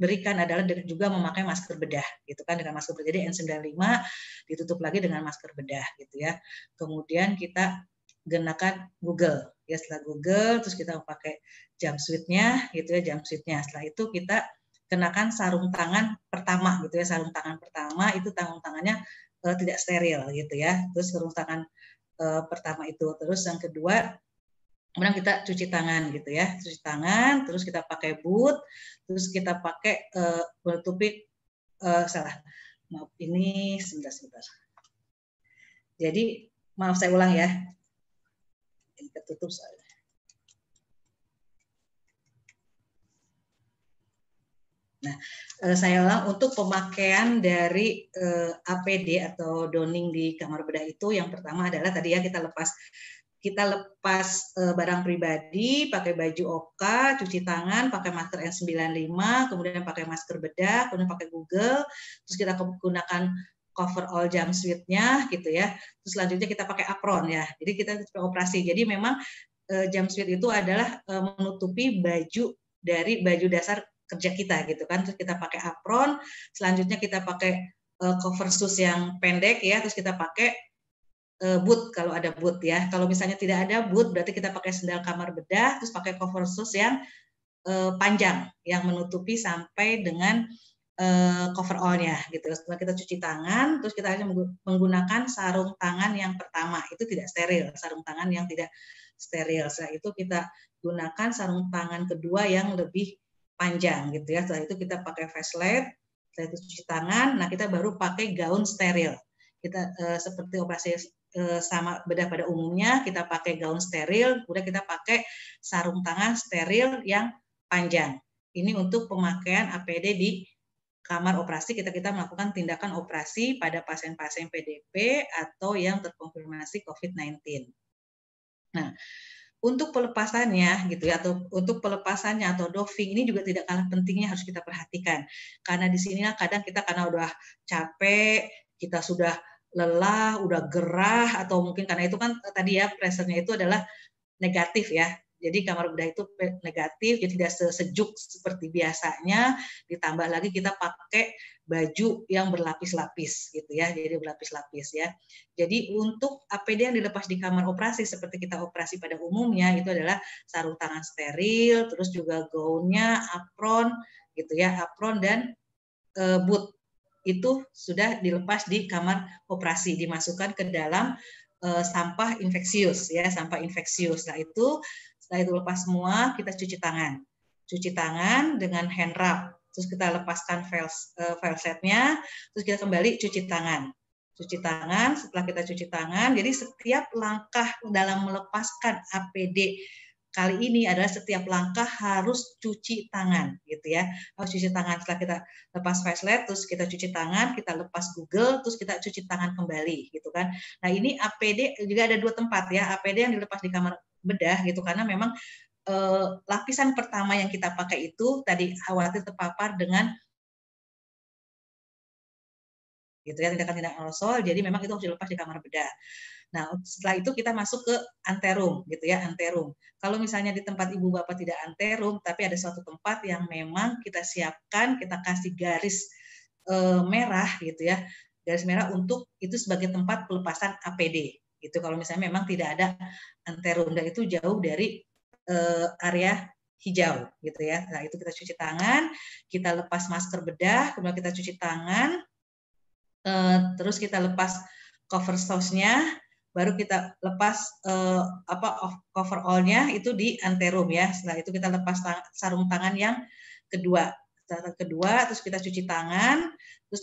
berikan adalah juga memakai masker bedah gitu kan, dengan masker bedah. Jadi N95 ditutup lagi dengan masker bedah gitu ya. Kemudian kita gunakan Google ya, setelah Google terus kita pakai jumpsuitnya gitu ya, jumpsuitnya. Setelah itu kita kenakan sarung tangan pertama gitu ya. Sarung tangan pertama itu tangannya tidak steril gitu ya. Terus sarung tangan pertama itu, terus yang kedua kemudian kita cuci tangan gitu ya, cuci tangan, terus kita pakai boot, terus kita pakai menutupi maaf ini sebentar. Jadi maaf saya ulang ya, ini tertutup soalnya. Nah, saya ulang, untuk pemakaian dari APD atau donning di kamar bedah itu, yang pertama adalah tadi ya, kita lepas barang pribadi, pakai baju OK, cuci tangan, pakai masker N95, kemudian pakai masker bedah, kemudian pakai Google, terus kita gunakan cover all jumpsuit-nya gitu ya. Terus selanjutnya kita pakai apron ya. Jadi kita operasi. Jadi memang jumpsuit itu adalah menutupi baju dari baju dasar kerja kita gitu kan. Terus kita pakai apron, selanjutnya kita pakai cover shoes yang pendek ya, terus kita pakai boot kalau ada boot ya. Kalau misalnya tidak ada boot berarti kita pakai sendal kamar bedah, terus pakai cover shoes yang panjang yang menutupi sampai dengan cover all-nya gitu. Setelah kita cuci tangan, terus kita hanya menggunakan sarung tangan yang pertama, itu tidak steril, sarung tangan yang tidak steril. Setelah itu kita gunakan sarung tangan kedua yang lebih panjang gitu ya. Setelah itu kita pakai flashlight, setelah itu cuci tangan, nah kita baru pakai gaun steril. Kita seperti operasi sama bedah pada umumnya, kita pakai gaun steril, kemudian kita pakai sarung tangan steril yang panjang. Ini untuk pemakaian APD di kamar operasi, kita melakukan tindakan operasi pada pasien-pasien PDP atau yang terkonfirmasi COVID-19. Nah, untuk pelepasannya gitu ya, atau untuk pelepasannya atau doffing ini juga tidak kalah pentingnya harus kita perhatikan. Karena di sinilah kadang kita karena udah capek, kita sudah lelah, udah gerah, atau mungkin karena itu kan tadi ya pressure-nya itu adalah negatif ya. Jadi kamar bedah itu negatif, jadi tidak sejuk seperti biasanya, ditambah lagi kita pakai baju yang berlapis-lapis gitu ya, jadi berlapis-lapis ya. Jadi untuk APD yang dilepas di kamar operasi seperti kita operasi pada umumnya itu adalah sarung tangan steril, terus juga gaunnya, apron gitu ya, apron dan boot itu sudah dilepas di kamar operasi, dimasukkan ke dalam sampah infeksius ya, sampah infeksius. Setelah itu lepas semua, kita cuci tangan dengan hand rub, terus kita lepaskan file setnya, terus kita kembali cuci tangan. Setelah kita cuci tangan, jadi setiap langkah dalam melepaskan APD kali ini adalah setiap langkah harus cuci tangan gitu ya, harus cuci tangan. Setelah kita lepas flashlight, terus kita cuci tangan, kita lepas Google, terus kita cuci tangan kembali gitu kan. Nah ini APD juga ada 2 tempat ya, APD yang dilepas di kamar bedah gitu, karena memang lapisan pertama yang kita pakai itu tadi khawatir terpapar dengan gitu ya, tindakan aerosol, jadi memang itu harus dilepas di kamar bedah. Nah, setelah itu kita masuk ke anterum gitu ya, anterum. Kalau misalnya di tempat ibu bapak tidak anterum, tapi ada suatu tempat yang memang kita siapkan, kita kasih garis merah gitu ya, garis merah untuk itu sebagai tempat pelepasan APD gitu. Kalau misalnya memang tidak ada anterum dan itu jauh dari area hijau gitu ya. Nah, itu kita cuci tangan, kita lepas masker bedah, kemudian kita cuci tangan, terus kita lepas cover sauce-nya, baru kita lepas cover all-nya itu di anterum ya. Setelah itu kita lepas sarung tangan yang kedua. Terus kita cuci tangan, terus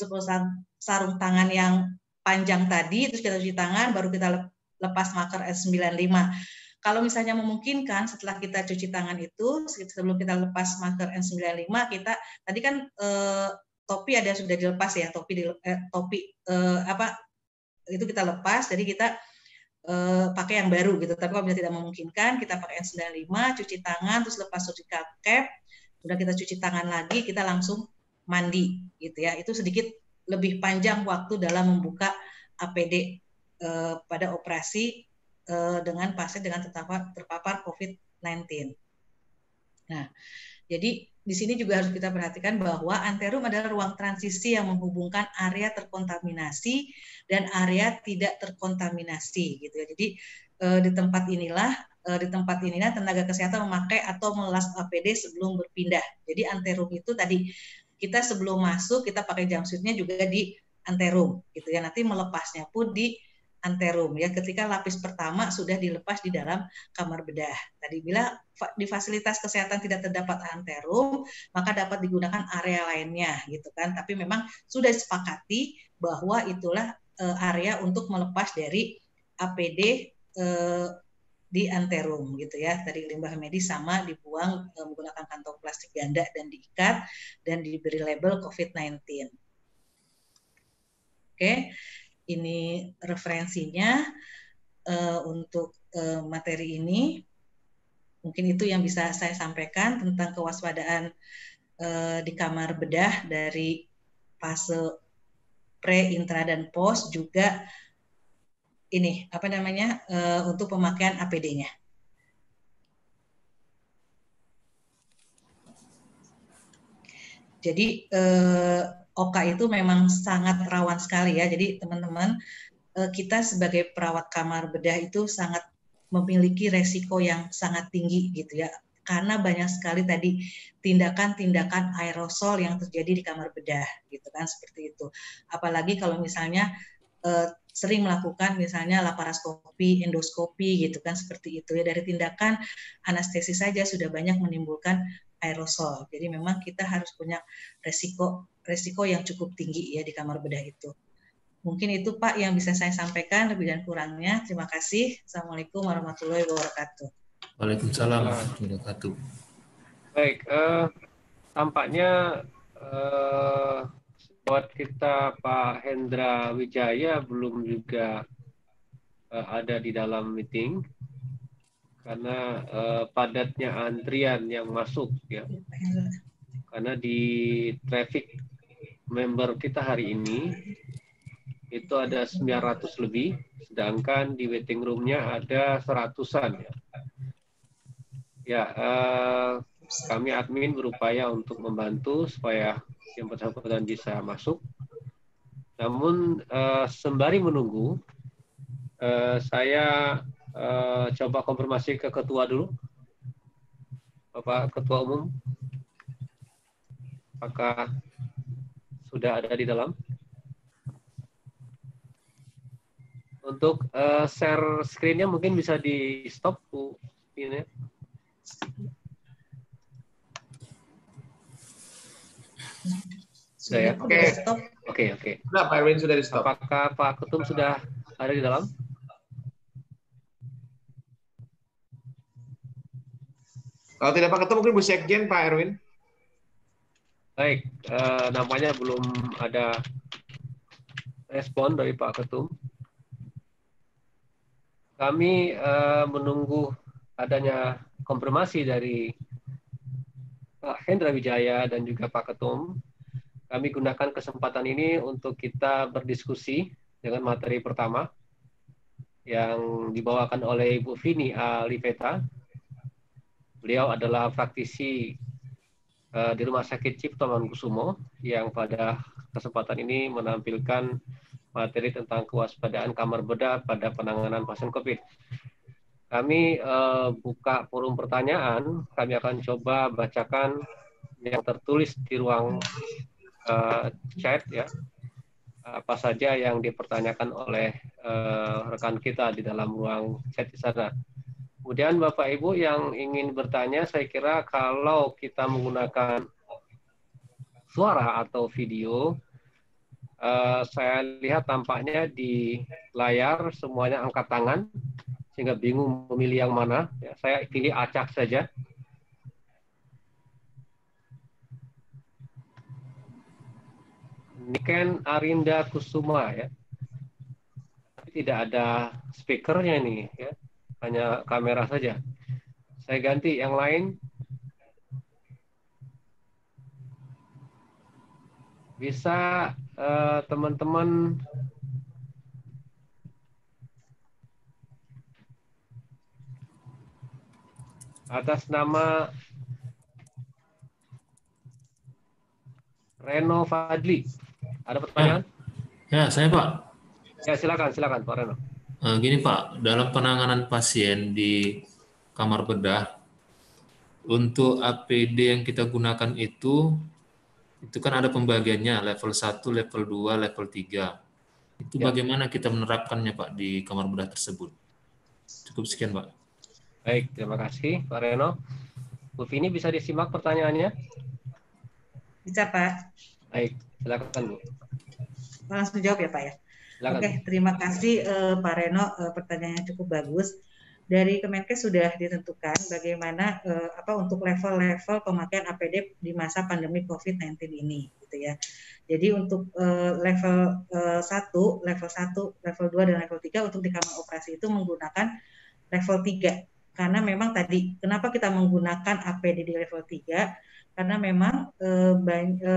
sarung tangan yang panjang tadi, terus kita cuci tangan, baru kita lepas masker S95. Kalau misalnya memungkinkan setelah kita cuci tangan itu, sebelum kita lepas masker N95, kita tadi kan topi sudah dilepas ya, topi itu kita lepas, jadi kita pakai yang baru gitu. Tapi kalau tidak memungkinkan, kita pakai N95, cuci tangan, terus lepas surgical cap, udah kita cuci tangan lagi, kita langsung mandi gitu ya. Itu sedikit lebih panjang waktu dalam membuka APD pada operasi dengan pasien dengan terpapar COVID-19. Nah, jadi di sini juga harus kita perhatikan bahwa anterum adalah ruang transisi yang menghubungkan area terkontaminasi dan area tidak terkontaminasi gitu ya. Jadi di tempat inilah tenaga kesehatan memakai atau melas APD sebelum berpindah. Jadi anterum itu tadi kita sebelum masuk kita pakai jumpsuit-nya juga di anterum gitu ya. Nanti melepasnya pun di anterum ya, ketika lapis pertama sudah dilepas di dalam kamar bedah. Tadi bila di fasilitas kesehatan tidak terdapat anterum, maka dapat digunakan area lainnya gitu kan. Tapi memang sudah disepakati bahwa itulah area untuk melepas dari APD di anterum gitu ya. Tadi limbah medis sama dibuang menggunakan kantong plastik ganda dan diikat, dan diberi label COVID-19. Oke, ini referensinya untuk materi ini. Mungkin itu yang bisa saya sampaikan tentang kewaspadaan di kamar bedah dari fase pre, intra, dan post, juga ini untuk pemakaian APD-nya. Jadi OKA itu memang sangat rawan sekali ya. Jadi teman-teman, kita sebagai perawat kamar bedah itu sangat memiliki resiko yang sangat tinggi gitu ya. Karena banyak sekali tadi tindakan-tindakan aerosol yang terjadi di kamar bedah gitu kan, seperti itu. Apalagi kalau misalnya sering melakukan misalnya laparoskopi, endoskopi gitu kan, seperti itu ya. Dari tindakan anestesis saja sudah banyak menimbulkan aerosol. Jadi memang kita harus punya resiko yang cukup tinggi ya di kamar bedah itu. Mungkin itu Pak yang bisa saya sampaikan, lebih dan kurangnya. Terima kasih. Assalamualaikum warahmatullahi wabarakatuh. Waalaikumsalam warahmatullahi wabarakatuh. Baik, tampaknya buat kita Pak Hendra Wijaya belum juga ada di dalam meeting karena padatnya antrian yang masuk ya. Karena di traffic member kita hari ini itu ada 900 lebih, sedangkan di waiting room-nya ada 100-an ya. Ya, kami admin berupaya untuk membantu supaya yang bersangkutan bisa masuk. Namun sembari menunggu, saya coba konfirmasi ke ketua dulu, Bapak Ketua Umum, apakah sudah ada di dalam? Untuk share screen-nya mungkin bisa di stop Bu ini. Sudah ya? Oke. Sudah Pak Erwin, sudah di stop. Apakah Pak Ketum sudah ada di dalam? Kalau tidak Pak Ketum mungkin Bu Sekjen Pak Erwin. Baik, nampaknya belum ada respon dari Pak Ketum. Kami menunggu adanya konfirmasi dari Pak Hendra Wijaya dan juga Pak Ketum. Kami gunakan kesempatan ini untuk kita berdiskusi dengan materi pertama yang dibawakan oleh Ibu Vini Aliveta. Beliau adalah praktisi di Rumah Sakit Cipto Mangunkusumo yang pada kesempatan ini menampilkan materi tentang kewaspadaan kamar bedah pada penanganan pasien COVID. Kami buka forum pertanyaan, kami akan coba bacakan yang tertulis di ruang chat ya, apa saja yang dipertanyakan oleh rekan kita di dalam ruang chat di sana. Kemudian Bapak Ibu yang ingin bertanya, saya kira kalau kita menggunakan suara atau video, saya lihat tampaknya di layar semuanya angkat tangan, sehingga bingung memilih yang mana. Ya, saya pilih acak saja. Niken Arinda Kusuma ya. Tidak ada speakernya nih ya, hanya kamera saja. Saya ganti yang lain. Bisa teman-teman atas nama Reno Fadli. Ada pertanyaan? Ya, saya Pak. Ya, silakan Pak Reno. Gini Pak, dalam penanganan pasien di kamar bedah, untuk APD yang kita gunakan itu kan ada pembagiannya, level 1, level 2, level 3. Itu Ya. bagaimana kita menerapkannya Pak di kamar bedah tersebut? Cukup sekian Pak. Baik, terima kasih Pak Reno. Bu Vini bisa disimak pertanyaannya? Bisa Pak. Baik, silakan Bu. Langsung jawab ya Pak ya. Silakan. Oke, terima kasih Pak Reno, pertanyaannya cukup bagus. dari Kemenkes sudah ditentukan bagaimana untuk level-level pemakaian APD di masa pandemi COVID-19 ini, gitu ya. Jadi untuk level 1, level 1, level 2 dan level 3 untuk di kamar operasi itu menggunakan level 3. Karena memang tadi kenapa kita menggunakan APD di level 3? Karena memang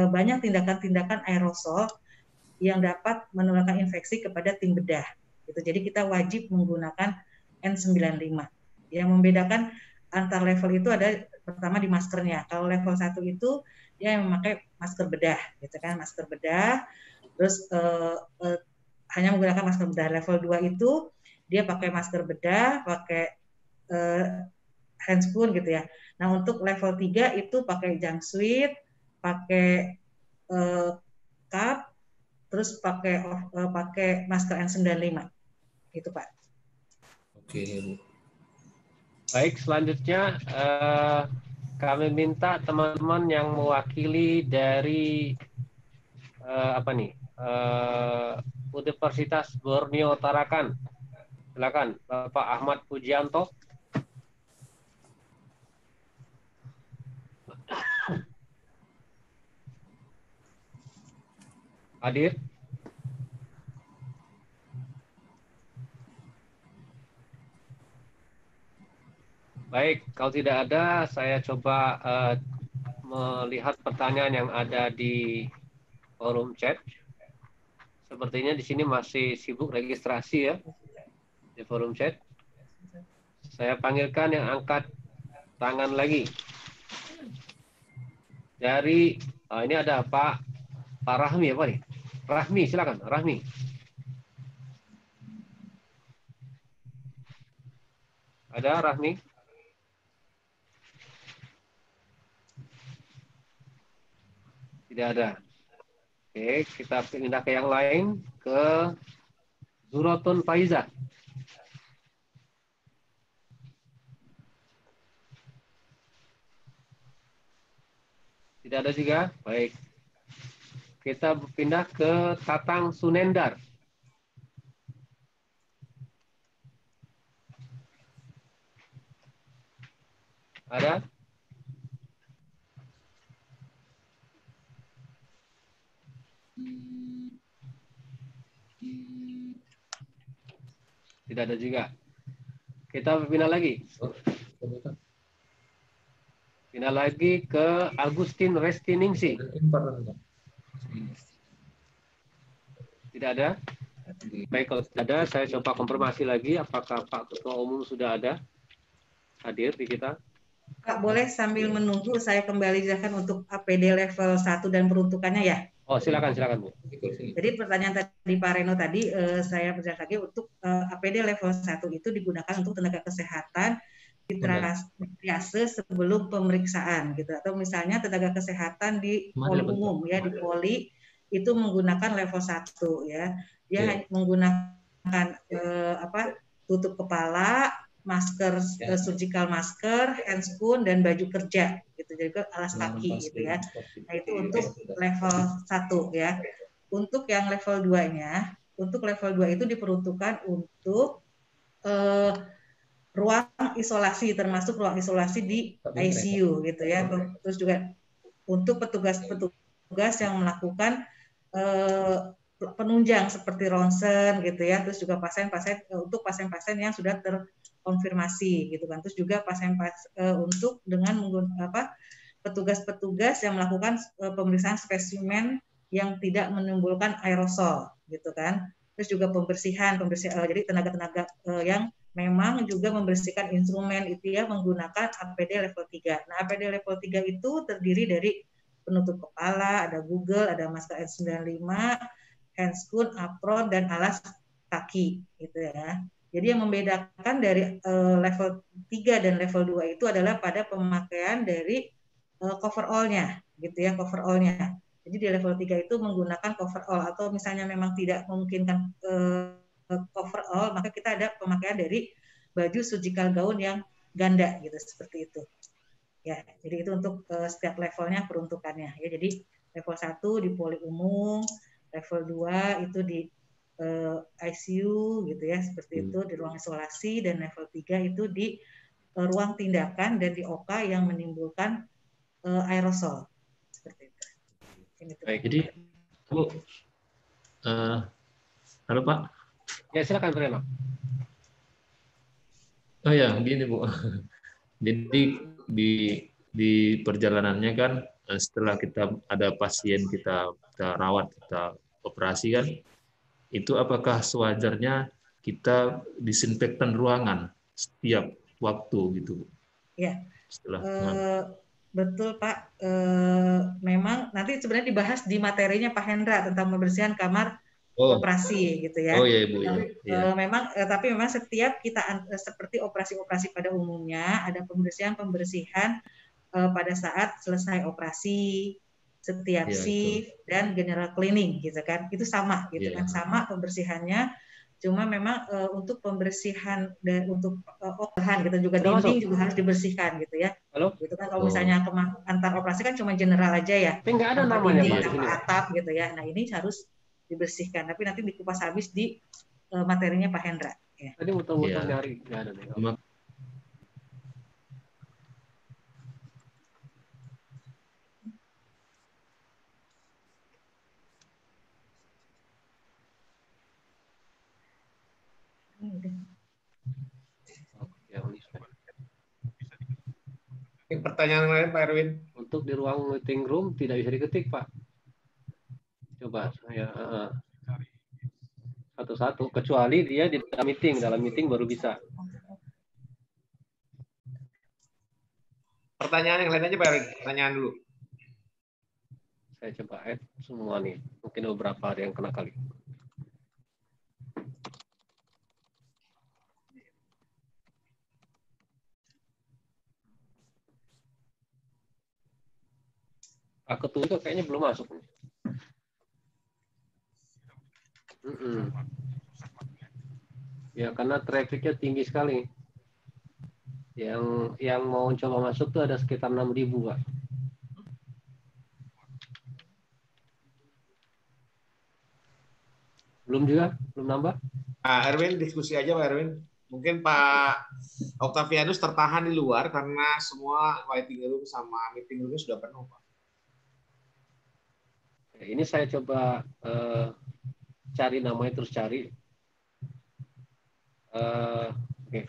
banyak tindakan-tindakan aerosol yang dapat menularkan infeksi kepada tim bedah. Gitu. Jadi kita wajib menggunakan N95. Yang membedakan antar level itu ada pertama di maskernya. Kalau level 1 itu dia yang memakai masker bedah, gitu kan, masker bedah. Terus hanya menggunakan masker bedah. Level 2 itu dia pakai masker bedah, pakai handscoon gitu ya. Nah, untuk level 3 itu pakai junk suit, pakai cup, terus pakai masker N95. Gitu, Pak. Oke, Bu. Baik, selanjutnya kami minta teman-teman yang mewakili dari Universitas Borneo Tarakan. Silakan, Bapak Ahmad Pujianto. Hadir? Baik, kalau tidak ada, saya coba melihat pertanyaan yang ada di forum chat. Sepertinya di sini masih sibuk registrasi ya, di forum chat. Saya panggilkan yang angkat tangan lagi. Dari, ini ada Pak Rahmi, apa nih? Rahmi, silakan, Rahmi. Ada Rahmi? Tidak ada. Oke, kita pindah ke yang lain, ke Zurotun Faiza. Tidak ada juga? Baik. Kita pindah ke Tatang Sunendar. Ada? Tidak ada juga. Kita pindah lagi. Pindah lagi ke Agustin Restiningsi. Tidak ada? Baik, kalau tidak ada, saya coba konfirmasi lagi apakah Pak Ketua Umum sudah ada hadir di kita. Pak, boleh sambil menunggu saya kembali jelaskan untuk APD level 1 dan peruntukannya ya? Oh, silakan Bu. Jadi pertanyaan tadi Pak Reno tadi, saya berjelas lagi untuk APD level 1 itu digunakan untuk tenaga kesehatan di triase sebelum pemeriksaan gitu, atau misalnya tenaga kesehatan di poli umum ya, di poli itu menggunakan level 1 ya. Dia menggunakan tutup kepala, masker surgical masker, handscoon dan baju kerja gitu, jadi alas kaki gitu ya. Nah, itu untuk level 1 ya. Untuk yang level 2-nya, untuk level 2 itu diperuntukkan untuk ruang isolasi, termasuk ruang isolasi di ICU gitu ya. Terus juga untuk petugas-petugas yang melakukan penunjang seperti ronsen gitu ya. Terus juga untuk pasien-pasien yang sudah terkonfirmasi gitu kan. Terus juga untuk dengan menggunakan petugas-petugas yang melakukan pemeriksaan spesimen yang tidak menimbulkan aerosol gitu kan. Terus juga pembersihan jadi tenaga-tenaga yang memang juga membersihkan instrumen itu ya menggunakan APD level 3. Nah, APD level 3 itu terdiri dari penutup kepala, ada Google, ada masker N95, handscoon, apron, dan alas kaki gitu ya. Jadi yang membedakan dari level 3 dan level 2 itu adalah pada pemakaian dari coverall-nya gitu ya, coverall-nya. Jadi di level 3 itu menggunakan coverall, atau misalnya memang tidak memungkinkan coverall, maka kita ada pemakaian dari baju surgical gown yang ganda gitu, seperti itu. Ya, jadi itu untuk setiap levelnya peruntukannya ya. Jadi level 1 di poli umum, level 2 itu di ICU gitu ya, seperti itu di ruang isolasi, dan level 3 itu di ruang tindakan dan di OK yang menimbulkan aerosol seperti itu. Baik, jadi Bu, halo Pak. Ya silakan Pak Reno. Oh ya, gini Bu. Jadi di perjalanannya kan setelah kita ada pasien kita rawat, kita operasi kan, itu apakah sewajarnya kita disinfektan ruangan setiap waktu gitu? Ya, Setelah betul Pak. Memang nanti sebenarnya dibahas di materinya Pak Hendra tentang pembersihan kamar operasi gitu ya. Oh iya Bu ya. Tapi memang setiap kita seperti operasi-operasi pada umumnya ada pembersihan pada saat selesai operasi, setiap shift dan general cleaning gitu kan. Itu sama gitu kan, sama pembersihannya. Cuma memang untuk pembersihan dan untuk bahan gitu juga dinding juga harus dibersihkan gitu ya. Halo? Gitu kan kalau misalnya antar operasi kan cuma general aja ya. Tapi nggak ada tanpa namanya dinding, Pak, tanpa atap gitu ya. Nah ini harus dibersihkan. Tapi nanti dikupas habis di materinya Pak Hendra. Ya. Tadi muter-muter nyari nggak ada nih. Pertanyaan lain Pak Erwin. Untuk di ruang meeting room tidak bisa diketik Pak. Coba ya satu-satu, kecuali dia di dalam meeting baru bisa. Pertanyaan yang lain aja Pak Erwin, pertanyaan dulu. Saya coba add semua nih, mungkin beberapa ada yang kena kali. Pak Ketua itu kayaknya belum masuk. Ya karena trafficnya tinggi sekali. Yang mau coba masuk tuh ada sekitar 6.000 Pak. Belum juga? Belum nambah? Pak Erwin diskusi aja Pak Erwin. Mungkin Pak Octavianus tertahan di luar karena semua waiting room sama meeting room sudah penuh Pak. Ini saya coba cari namanya, terus cari. Oke.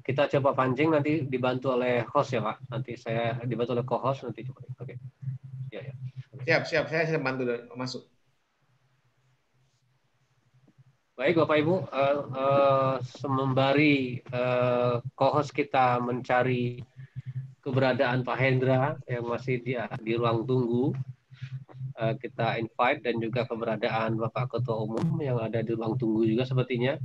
Kita coba pancing, nanti dibantu oleh host ya Pak. Nanti saya dibantu oleh co-host nanti coba. Oke. Ya. Siap. Saya bantu masuk. Baik Bapak Ibu, sembari co-host kita mencari keberadaan Pak Hendra yang masih di ruang tunggu, kita invite, dan juga keberadaan Bapak Ketua Umum yang ada di ruang tunggu juga sepertinya.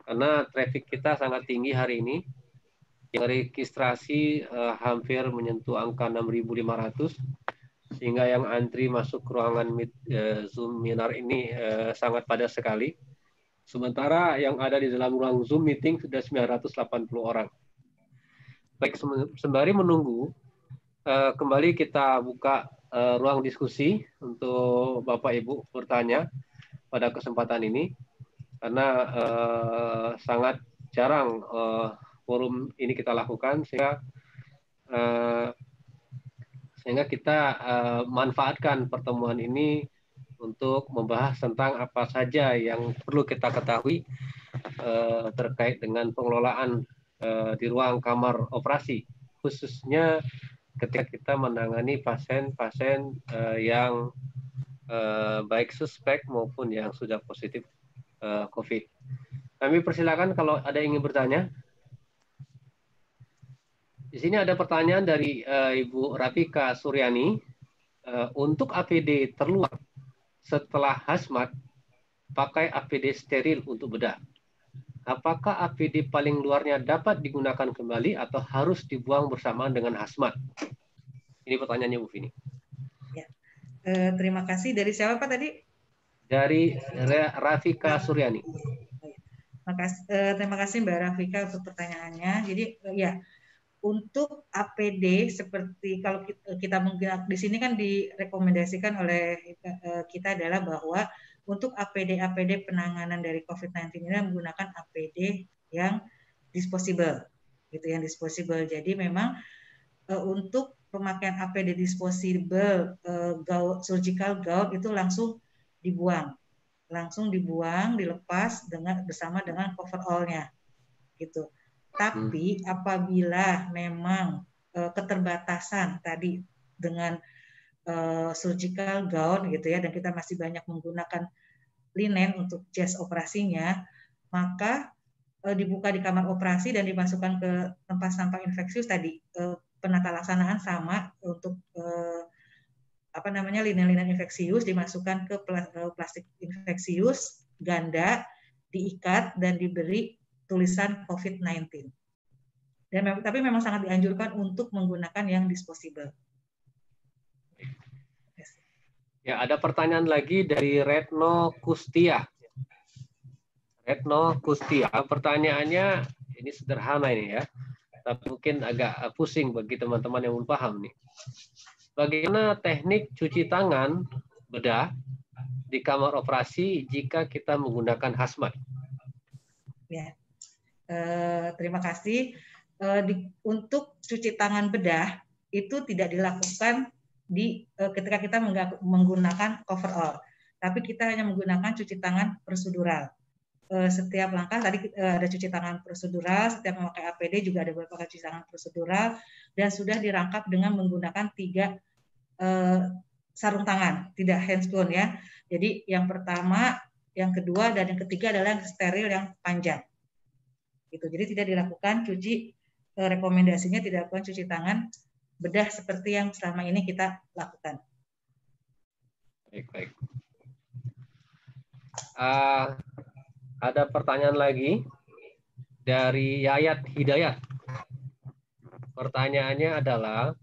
Karena traffic kita sangat tinggi hari ini. Yang registrasi hampir menyentuh angka 6.500, sehingga yang antri masuk ke ruangan Zoom Minar ini sangat padat sekali. Sementara yang ada di dalam ruang Zoom meeting sudah 980 orang. Baik, sembari menunggu, kembali kita buka ruang diskusi untuk Bapak Ibu bertanya pada kesempatan ini, karena sangat jarang forum ini kita lakukan, sehingga kita manfaatkan pertemuan ini untuk membahas tentang apa saja yang perlu kita ketahui terkait dengan pengelolaan di ruang kamar operasi, khususnya ketika kita menangani pasien-pasien yang baik suspek maupun yang sudah positif COVID. Kami persilakan kalau ada yang ingin bertanya. Di sini ada pertanyaan dari Ibu Rafika Suryani. Untuk APD terluar setelah hazmat, pakai APD steril untuk bedah. Apakah APD paling luarnya dapat digunakan kembali atau harus dibuang bersamaan dengan hazmat? Ini pertanyaannya Bu Vini. Ya. Terima kasih. Dari siapa Pak tadi? Dari Rafika Suryani. Terima kasih Mbak Rafika untuk pertanyaannya. Jadi ya, untuk APD seperti kalau kita mungkin di sini kan direkomendasikan oleh kita adalah bahwa untuk APD penanganan dari COVID-19 ini menggunakan APD yang disposable, gitu, yang disposable. Jadi memang untuk pemakaian APD disposable surgical gown itu langsung dibuang, dilepas bersama dengan coverall-nya, gitu. Tapi apabila memang keterbatasan tadi dengan surgical gown, gitu ya, dan kita masih banyak menggunakan linen untuk jas operasinya, maka dibuka di kamar operasi dan dimasukkan ke tempat sampah infeksius tadi. Penata laksanaan sama untuk linen-linen infeksius dimasukkan ke plastik infeksius ganda, diikat dan diberi tulisan COVID-19. Tapi memang sangat dianjurkan untuk menggunakan yang disposable. Ya, ada pertanyaan lagi dari Retno Kustia. Pertanyaannya ini sederhana ini ya, tapi mungkin agak pusing bagi teman-teman yang belum paham nih. Bagaimana teknik cuci tangan bedah di kamar operasi jika kita menggunakan hazmat? Ya, terima kasih. Untuk cuci tangan bedah itu tidak dilakukan ketika kita menggunakan coverall, tapi kita hanya menggunakan cuci tangan prosedural. Setiap langkah tadi ada cuci tangan prosedural, setiap memakai APD juga ada beberapa cuci tangan prosedural, dan sudah dirangkap dengan menggunakan 3 sarung tangan, tidak handscoon ya. Jadi yang pertama, yang kedua, dan yang ketiga adalah yang steril yang panjang. Gitu. Jadi tidak dilakukan rekomendasinya tidak dilakukan cuci tangan bedah seperti yang selama ini kita lakukan. Baik. Ada pertanyaan lagi dari Yayat Hidayat. Pertanyaannya adalah,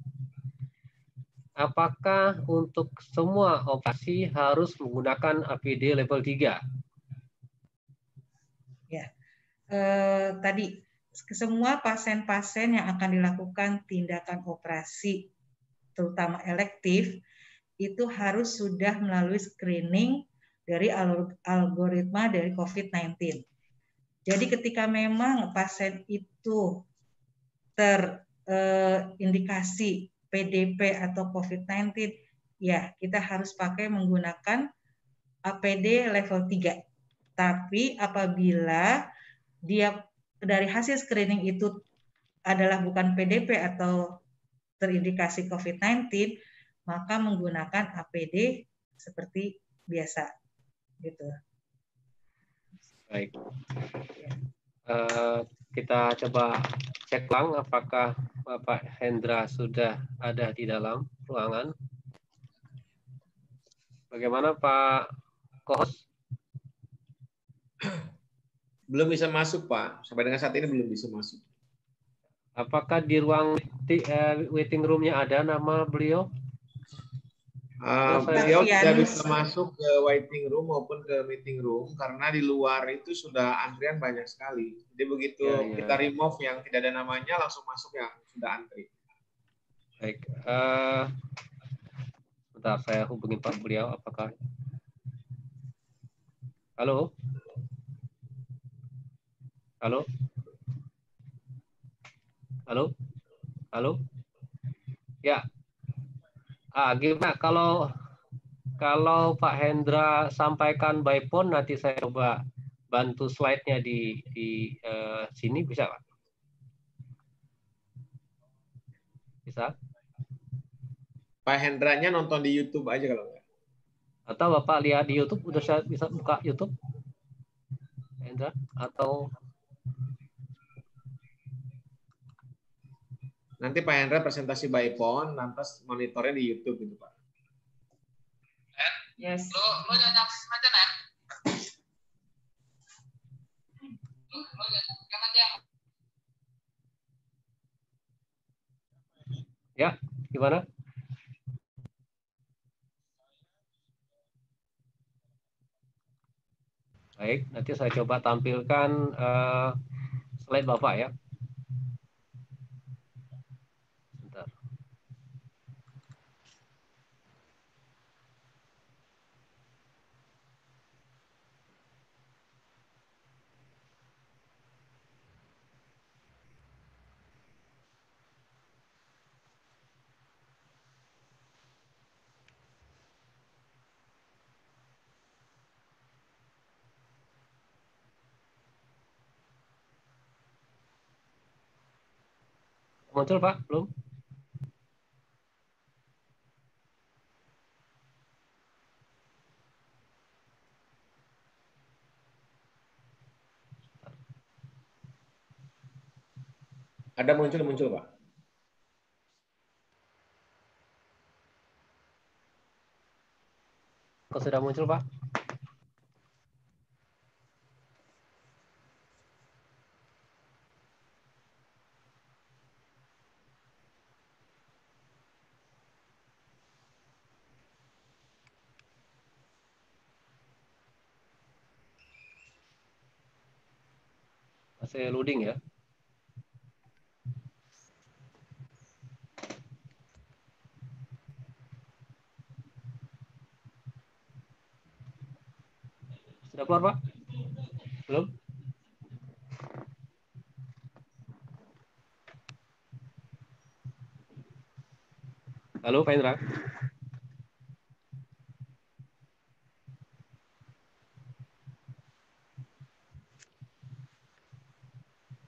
apakah untuk semua operasi harus menggunakan APD level 3? Ya, tadi semua pasien-pasien yang akan dilakukan tindakan operasi, terutama elektif, itu harus sudah melalui screening dari algoritma dari COVID-19. Jadi ketika memang pasien itu terindikasi PDP atau COVID-19, ya kita harus menggunakan APD level 3. Tapi apabila dia dari hasil screening itu adalah bukan PDP atau terindikasi COVID-19, maka menggunakan APD seperti biasa. Gitu. Baik. Kita coba cek ulang apakah Bapak Hendra sudah ada di dalam ruangan. Bagaimana Pak Kohos? Belum bisa masuk, Pak. Sampai dengan saat ini belum bisa masuk. Apakah di ruang waiting room-nya ada nama beliau? Beliau tidak bisa masuk ke waiting room maupun ke meeting room karena di luar itu sudah antrian banyak sekali. Jadi begitu kita remove yang tidak ada namanya, langsung masuk yang sudah antri. Baik. Bentar, saya hubungi Pak beliau. Apakah? Halo? Halo? Halo? Halo? Ya. Gimana kalau Pak Hendra sampaikan by phone, nanti saya coba bantu slide-nya di sini, bisa Pak? Bisa? Pak Hendranya nonton di YouTube aja kalau enggak. Atau Bapak lihat di YouTube, udah saya bisa buka YouTube? Hendra? Atau nanti Pak Hendra presentasi by phone, lantas monitornya di YouTube gitu Pak. Yes. Lo jangan aja Nen. Lo jangan aja. Ya, gimana? Baik, nanti saya coba tampilkan slide Bapak ya. Bentar. Muncul Pak? Belum? Ada muncul Pak. Kok sudah muncul Pak? Masih loading ya? Sudah keluar Pak? Belum? Halo Pak Indra?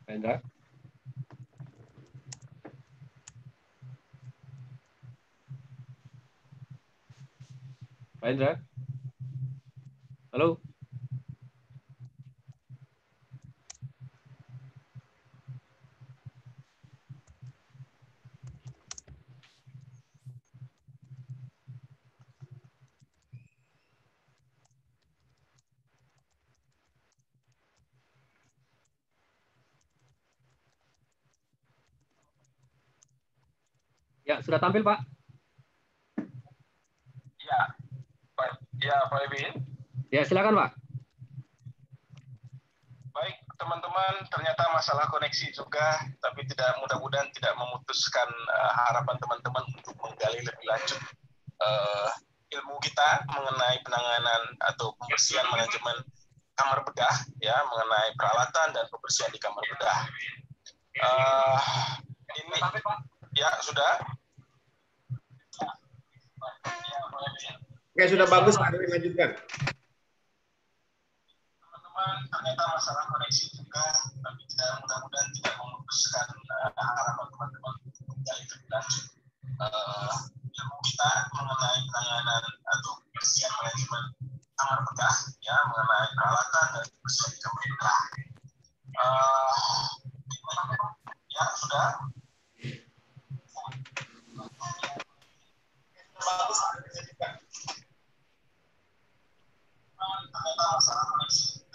Pak Indra? Pak Indra? Halo? Ya, sudah tampil Pak? Ya, Pak Evin. Ya, silakan Pak. Baik, teman-teman, ternyata masalah koneksi juga, tapi mudah-mudahan tidak memutuskan harapan teman-teman untuk menggali lebih lanjut ilmu kita mengenai penanganan atau pembersihan manajemen kamar bedah, ya, mengenai peralatan dan pembersihan di kamar bedah. Ini, ya sudah. Oke, sudah bagus Pak, lanjutkan. Teman-teman, ternyata masalah koneksi juga, tapi mudah-mudahan tidak memutuskan harapan teman-teman untuk menggali lebih lanjut ilmu kita mengenai penanganan atau pembersihan manajemen kamar bedah, ya, mengenai peralatan dan pembersihan di kamar bedah. Ya sudah. Bagus, lanjutkan. Ternyata masalah koneksi juga,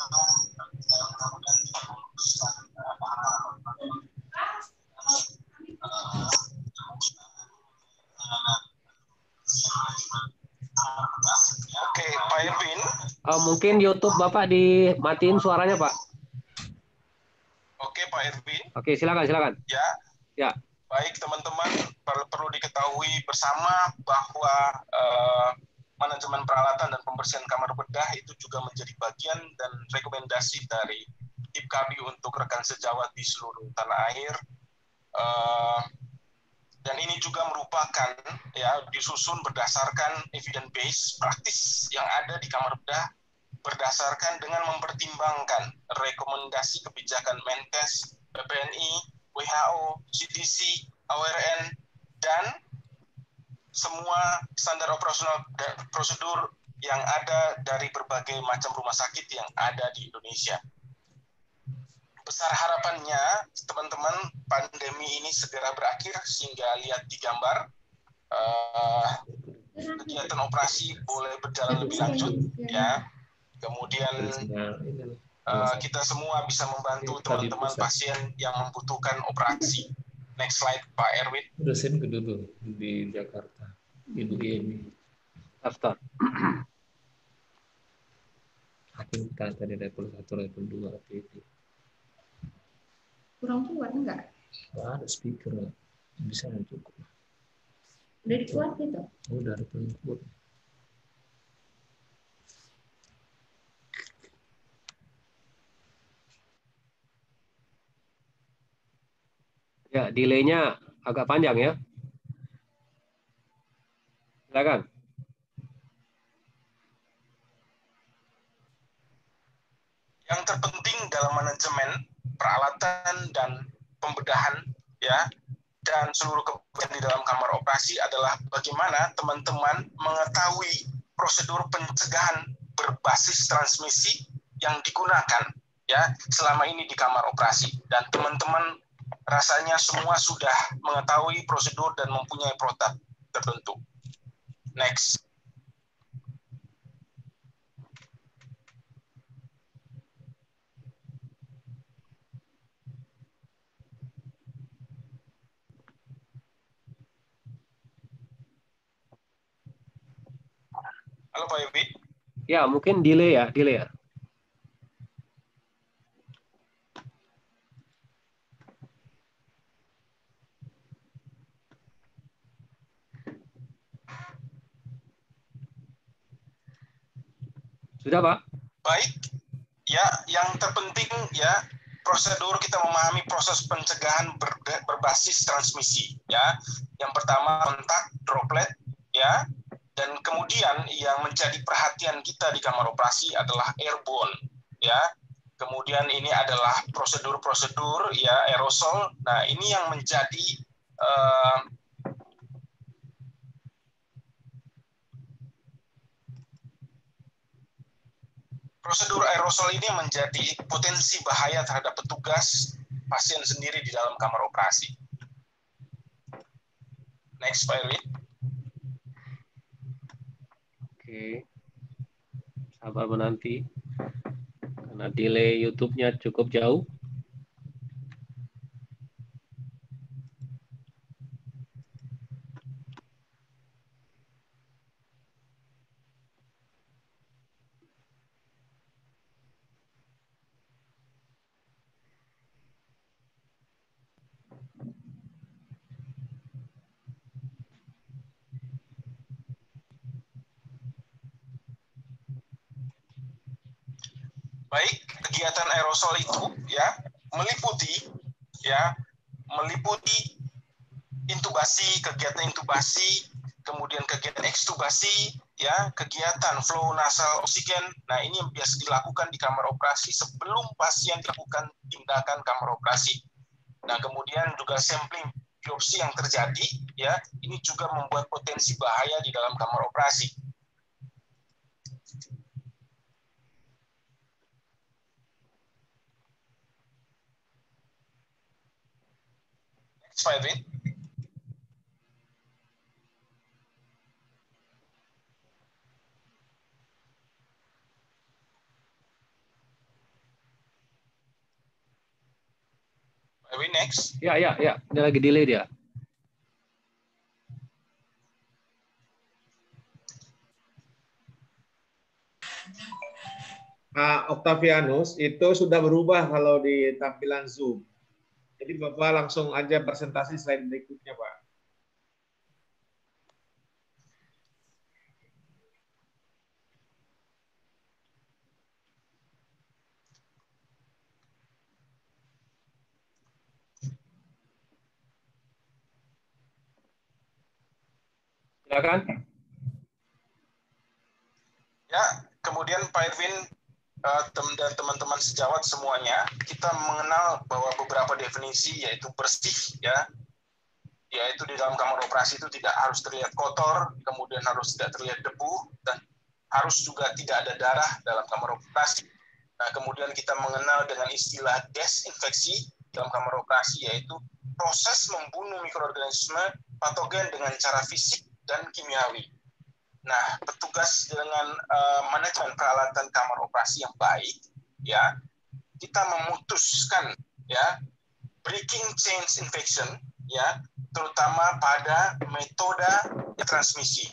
tapi mudah-mudahan tidak memutuskan Oke, Pak Irvin. Mungkin YouTube Bapak dimatiin suaranya Pak. Oke, Pak Irvin. Oke, silakan. Ya. Ya. Baik, teman-teman, perlu diketahui bersama bahwa manajemen peralatan dan pembersihan kamar bedah itu juga menjadi bagian dan rekomendasi dari HIPKABI untuk rekan sejawat di seluruh tanah air. Dan ini juga merupakan, ya, disusun berdasarkan evidence base praktis yang ada di kamar bedah, berdasarkan dengan mempertimbangkan rekomendasi kebijakan Menkes, PPNI, WHO, CDC, AWRN, dan semua standar operasional dan prosedur yang ada dari berbagai macam rumah sakit yang ada di Indonesia. Besar harapannya, teman-teman, pandemi ini segera berakhir sehingga lihat di gambar, kegiatan operasi boleh berjalan lebih lanjut, ya. Kemudian kita semua bisa membantu teman-teman pasien yang membutuhkan operasi. Next slide, Pak Erwin. Dosen kedua di Jakarta, Ibu Yeni. Daftar. Hakim tadi level 1, level 2 APD. Kurang kuat enggak? Ada speaker, bisa cukup. Udah dikuat gitu? Udah ada kuat. Ya, delay-nya agak panjang ya. Silakan. Yang terpenting dalam manajemen peralatan dan pembedahan, ya, dan seluruh kebijakan di dalam kamar operasi adalah bagaimana teman-teman mengetahui prosedur pencegahan berbasis transmisi yang digunakan ya selama ini di kamar operasi, dan teman-teman rasanya semua sudah mengetahui prosedur dan mempunyai protap tertentu. Next. Halo Pak Yobi. Ya, mungkin delay ya. Sudah, Pak? Baik. Ya, yang terpenting ya prosedur kita memahami proses pencegahan berbasis transmisi ya. Yang pertama kontak droplet ya. Dan kemudian yang menjadi perhatian kita di kamar operasi adalah airborne ya. Kemudian ini adalah prosedur-prosedur ya aerosol. Nah, ini yang menjadi prosedur aerosol ini menjadi potensi bahaya terhadap petugas, pasien sendiri di dalam kamar operasi. Next, Pak Erwin. Oke. Sabar menanti. Karena delay YouTube-nya cukup jauh. Baik, kegiatan aerosol itu ya meliputi intubasi, kegiatan intubasi, kemudian kegiatan ekstubasi, ya, kegiatan flow nasal oksigen. Nah, ini yang biasa dilakukan di kamar operasi sebelum pasien dilakukan tindakan kamar operasi. Nah, kemudian juga sampling biopsi yang terjadi, ya, ini juga membuat potensi bahaya di dalam kamar operasi. Next slide, Vin. Next. Ya. Ini lagi delay dia. Octavianus, itu sudah berubah kalau di tampilan Zoom. Jadi Bapak langsung aja presentasi slide berikutnya, Pak. Silakan. Ya, kemudian Pak Irvin dan teman-teman sejawat semuanya, kita mengenal bahwa beberapa definisi yaitu bersih, ya, yaitu di dalam kamar operasi itu tidak harus terlihat kotor, kemudian harus tidak terlihat debu, dan harus juga tidak ada darah dalam kamar operasi. Nah, kemudian kita mengenal dengan istilah desinfeksi dalam kamar operasi, yaitu proses membunuh mikroorganisme patogen dengan cara fisik dan kimiawi. Nah, petugas dengan manajemen peralatan kamar operasi yang baik, ya, kita memutuskan, ya, breaking chain infection, ya, terutama pada metode transmisi.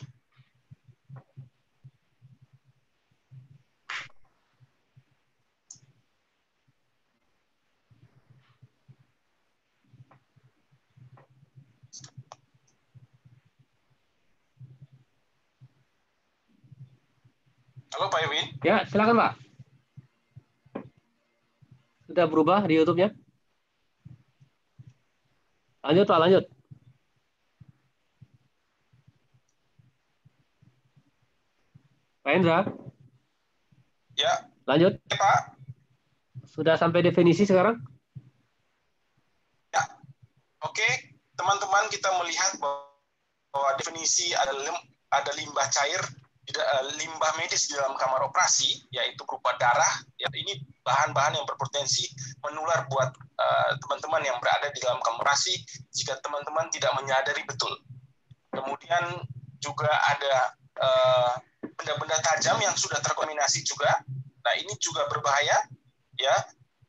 Halo Pak Ewin. Ya, silakan Pak. Sudah berubah di YouTube-nya? Lanjut Pak, lanjut. Pak Hendra? Ya. Lanjut. Ya, Pak. Sudah sampai definisi sekarang? Ya. Oke, teman-teman kita melihat bahwa definisi ada limbah cair, limbah medis di dalam kamar operasi, yaitu berupa darah. Ya, ini bahan-bahan yang berpotensi menular buat teman-teman yang berada di dalam kamar operasi jika teman-teman tidak menyadari betul. Kemudian juga ada benda-benda tajam yang sudah terkontaminasi juga. Nah, ini juga berbahaya. Ya,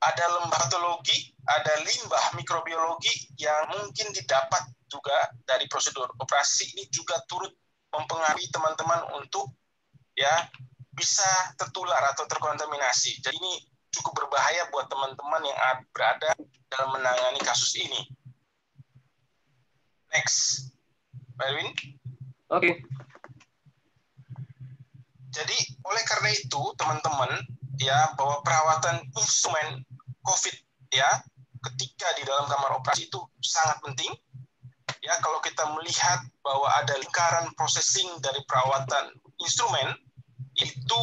ada limbah patologi, ada limbah mikrobiologi yang mungkin didapat juga dari prosedur operasi. Ini juga turut mempengaruhi teman-teman untuk ya bisa tertular atau terkontaminasi. Jadi ini cukup berbahaya buat teman-teman yang berada dalam menangani kasus ini. Next, Pak Erwin. Oke. Jadi oleh karena itu teman-teman ya, bahwa perawatan instrumen COVID ya ketika di dalam kamar operasi itu sangat penting. Ya, kalau kita melihat bahwa ada lingkaran processing dari perawatan instrumen itu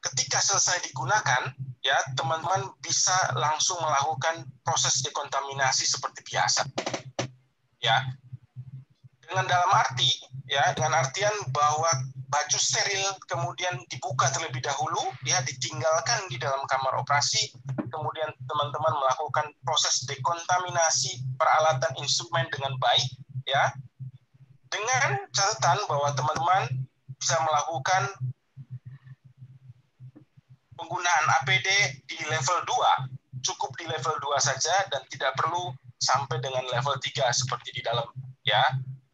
ketika selesai digunakan ya, teman-teman bisa langsung melakukan proses dekontaminasi seperti biasa. Ya. Dengan dalam arti ya, dengan artian bahwa baju steril kemudian dibuka terlebih dahulu ya, ditinggalkan di dalam kamar operasi, kemudian teman-teman melakukan proses dekontaminasi peralatan instrumen dengan baik ya, dengan catatan bahwa teman-teman bisa melakukan penggunaan APD di level 2, cukup di level 2 saja dan tidak perlu sampai dengan level 3 seperti di dalam ya.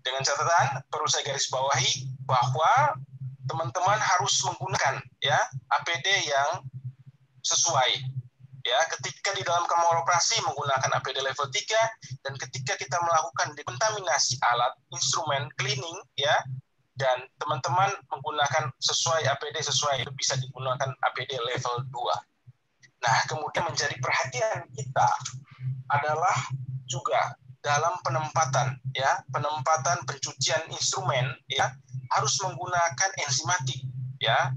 Dengan catatan perlu saya garis bawahi bahwa teman-teman harus menggunakan ya APD yang sesuai. Ya, ketika di dalam kamar operasi menggunakan APD level 3 dan ketika kita melakukan dekontaminasi alat instrumen cleaning ya, dan teman-teman menggunakan sesuai APD sesuai, bisa digunakan APD level 2. Nah, kemudian menjadi perhatian kita adalah juga dalam penempatan ya, penempatan pencucian instrumen ya harus menggunakan enzimatik ya,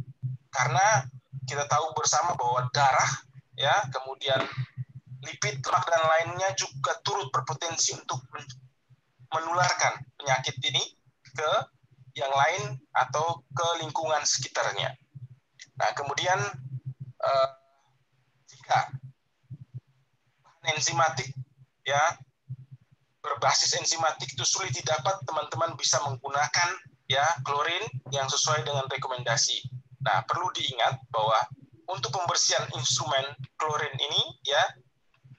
karena kita tahu bersama bahwa darah ya, kemudian lipid, lemak dan lainnya juga turut berpotensi untuk menularkan penyakit ini ke yang lain atau ke lingkungan sekitarnya. Nah, kemudian jika bahan enzimatik ya berbasis enzimatik itu sulit didapat, teman-teman bisa menggunakan ya klorin yang sesuai dengan rekomendasi. Nah, perlu diingat bahwa untuk pembersihan instrumen klorin ini ya,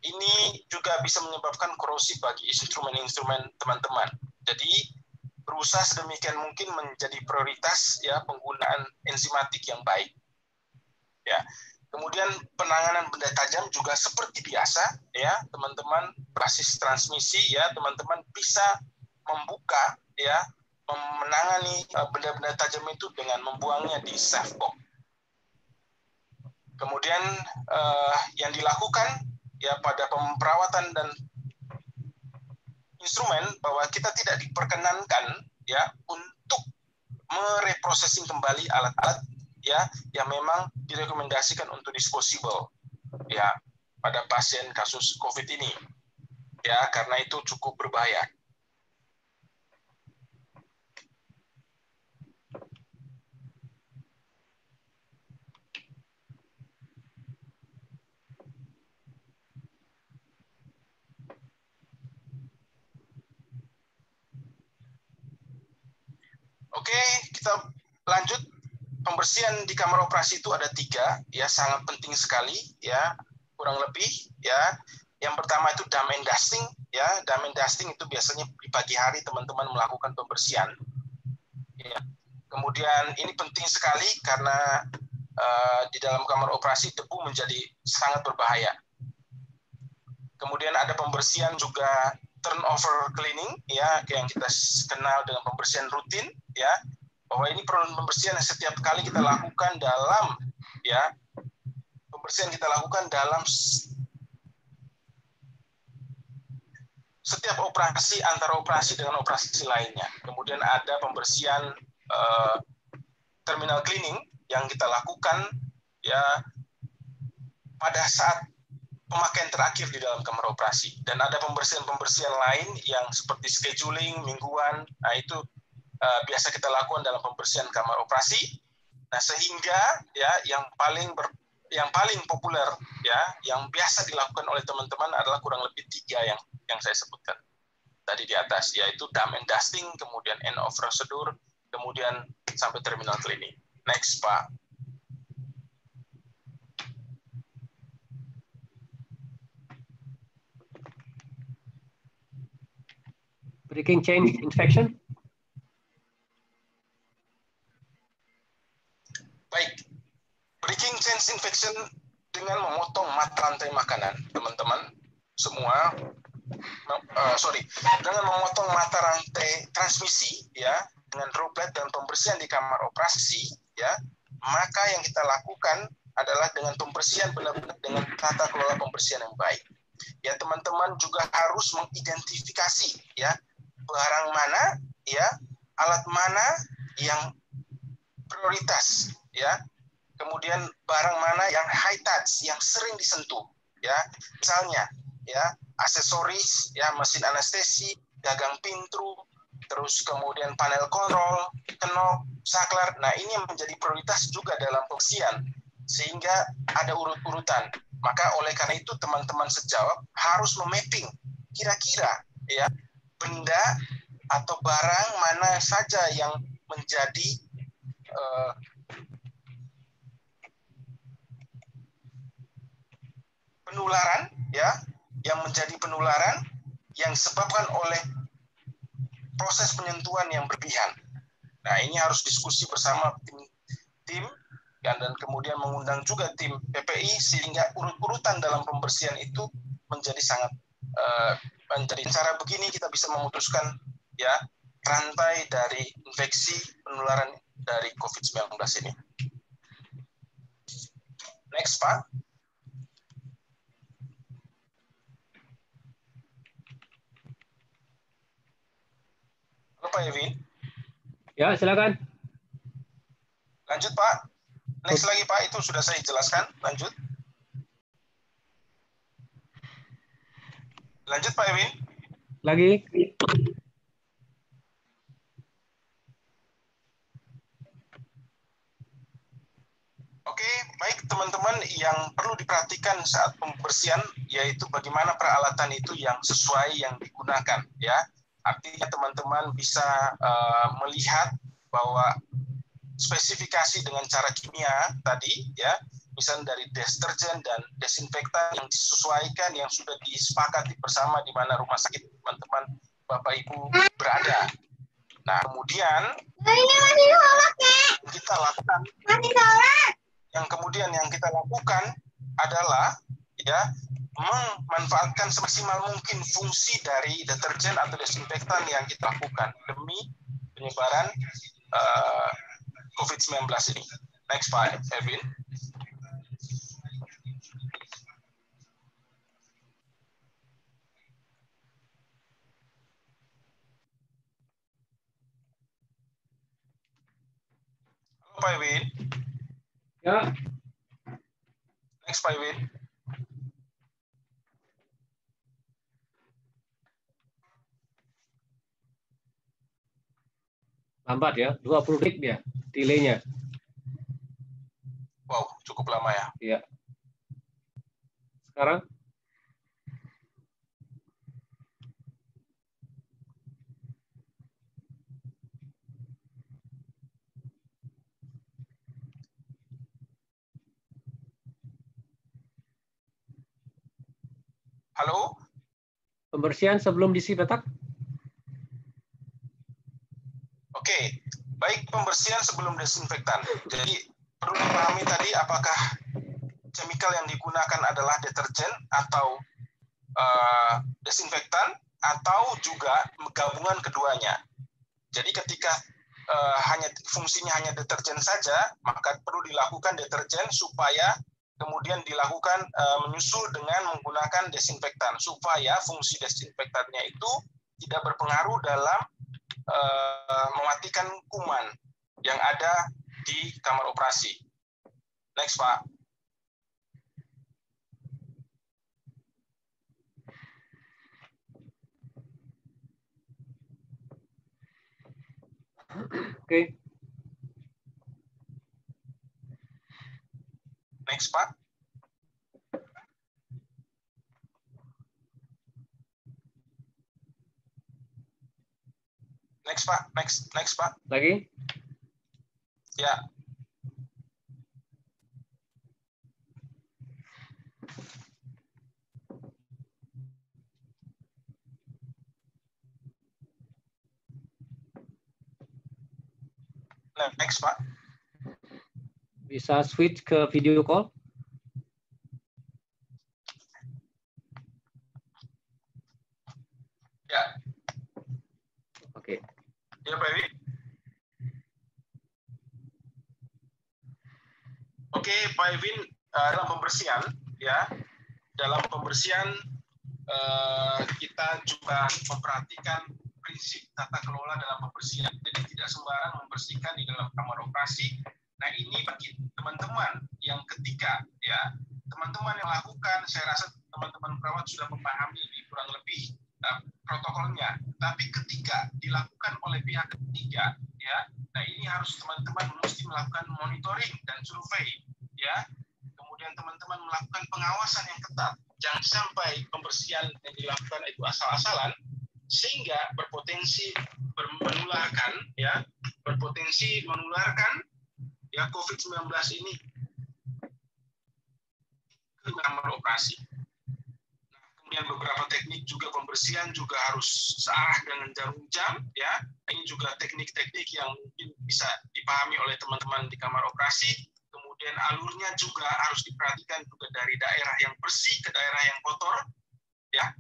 ini juga bisa menyebabkan korosi bagi instrumen-instrumen teman-teman. Jadi berusaha sedemikian mungkin menjadi prioritas ya penggunaan enzimatik yang baik. Ya. Kemudian penanganan benda tajam juga seperti biasa ya, teman-teman, basis transmisi ya, teman-teman bisa membuka ya, menangani benda-benda tajam itu dengan membuangnya di safe box. Kemudian yang dilakukan ya pada perawatan dan instrumen bahwa kita tidak diperkenankan ya untuk mereprosesing kembali alat-alat ya yang memang direkomendasikan untuk disposable ya pada pasien kasus COVID ini ya, karena itu cukup berbahaya. Oke, kita lanjut. Pembersihan di kamar operasi itu ada 3 ya, sangat penting sekali ya, kurang lebih ya. Yang pertama itu dam and dusting ya. Dam and dusting itu biasanya di pagi hari teman-teman melakukan pembersihan ya. Kemudian ini penting sekali karena di dalam kamar operasi debu menjadi sangat berbahaya. Kemudian ada pembersihan juga turnover cleaning ya, yang kita kenal dengan pembersihan rutin ya, bahwa ini perlu pembersihan yang setiap kali kita lakukan dalam ya, pembersihan kita lakukan dalam setiap operasi, antara operasi dengan operasi lainnya. Kemudian ada pembersihan terminal cleaning yang kita lakukan ya pada saat pemakaian terakhir di dalam kamar operasi. Dan ada pembersihan-pembersihan lain yang seperti scheduling mingguan. Nah, itu biasa kita lakukan dalam pembersihan kamar operasi. Nah, sehingga ya yang paling populer ya yang biasa dilakukan oleh teman-teman adalah kurang lebih 3 yang saya sebutkan tadi di atas, yaitu dam and dusting, kemudian end of procedure, kemudian sampai terminal cleaning. Next, Pak. Breaking chain infection. Baik, breaking chain infection dengan memotong mata rantai makanan, teman-teman semua. Dengan memotong mata rantai transmisi, ya, dengan droplet dan pembersihan di kamar operasi, ya, maka yang kita lakukan adalah dengan pembersihan benar-benar dengan tata kelola pembersihan yang baik. Ya, teman-teman juga harus mengidentifikasi, ya, barang mana, ya, alat mana yang prioritas, ya, kemudian barang mana yang high touch, yang sering disentuh, ya, misalnya, ya, aksesoris, ya, mesin anestesi, gagang pintu, terus kemudian panel kontrol, knob, saklar. Nah, ini yang menjadi prioritas juga dalam pembersihan, sehingga ada urut-urutan. Maka oleh karena itu teman-teman sejawat harus memapping kira-kira, ya, benda atau barang mana saja yang menjadi penularan, ya, yang menjadi penularan yang disebabkan oleh proses penyentuhan yang berlebihan. Nah, ini harus diskusi bersama tim dan kemudian mengundang juga tim PPI sehingga urut-urutan dalam pembersihan itu menjadi sangat menjadi cara begini kita bisa memutuskan, ya, rantai dari infeksi penularan dari COVID-19 ini. Next, Pak. Pak Evin. Ya, silakan. Lanjut, Pak. Next lagi, Pak. Itu sudah saya jelaskan. Lanjut. Lanjut, Pak Evin. Lagi. Oke, baik teman-teman, yang perlu diperhatikan saat pembersihan yaitu bagaimana peralatan itu yang sesuai yang digunakan, ya. Artinya teman-teman bisa melihat bahwa spesifikasi dengan cara kimia tadi, ya, misalnya dari deterjen dan desinfektan yang disesuaikan, yang sudah disepakati bersama di mana rumah sakit teman-teman Bapak Ibu berada. Nah, kemudian kita lakukan, yang kita lakukan adalah, ya, memanfaatkan semaksimal mungkin fungsi dari deterjen atau desinfektan yang kita lakukan demi penyebaran COVID-19 ini. Next, Pak Evin. Halo, Pak Evin. Ya. Next, Pak Evin. Lambat ya, 20 detik dia delay-nya. Wow, cukup lama ya. Iya. Sekarang? Halo? Pembersihan sebelum disinfektan? Oke, baik, pembersihan sebelum desinfektan. Jadi perlu dipahami tadi apakah chemical yang digunakan adalah deterjen atau desinfektan atau juga gabungan keduanya. Jadi ketika fungsinya hanya deterjen saja, maka perlu dilakukan deterjen supaya kemudian dilakukan menyusul dengan menggunakan desinfektan supaya fungsi desinfektannya itu tidak berpengaruh dalam mematikan kuman yang ada di kamar operasi. Next, Pak. Oke. Next, Pak. Next, Pak. Next, Pak. Lagi? Ya. Next, Pak. Bisa switch ke video call? Ya. Oke. Ya, Pak Ewi. Oke, Pak Evin, dalam pembersihan, ya, dalam pembersihan kita juga memperhatikan prinsip tata kelola dalam pembersihan. Jadi tidak sembarang membersihkan di dalam kamar operasi. Nah, ini bagi teman-teman yang ketika, ya, teman-teman yang lakukan, saya rasa teman-teman perawat sudah memahami kurang lebih protokolnya. Tapi ketika dilakukan oleh pihak ketiga, ya, nah ini harus teman-teman mesti melakukan monitoring dan survei, ya. Kemudian teman-teman melakukan pengawasan yang ketat. Jangan sampai pembersihan yang dilakukan itu asal-asalan sehingga berpotensi menularkan, ya, ya COVID-19 ini ke kamar operasi. Kemudian beberapa teknik juga pembersihan juga harus searah dengan jarum jam, ya. Ini juga teknik-teknik yang mungkin bisa dipahami oleh teman-teman di kamar operasi. Kemudian alurnya juga harus diperhatikan juga dari daerah yang bersih ke daerah yang kotor, ya.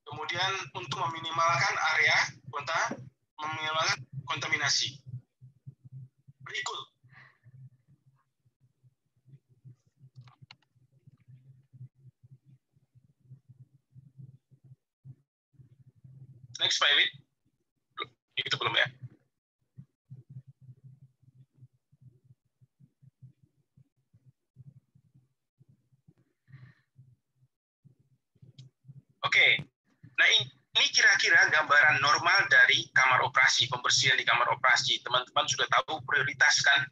Kemudian untuk meminimalkan meminimalkan kontaminasi. Berikut. Next, Pak Ewi. Itu belum ya? Oke. Nah, ini kira-kira gambaran normal dari kamar operasi, pembersihan di kamar operasi. Teman-teman sudah tahu prioritaskan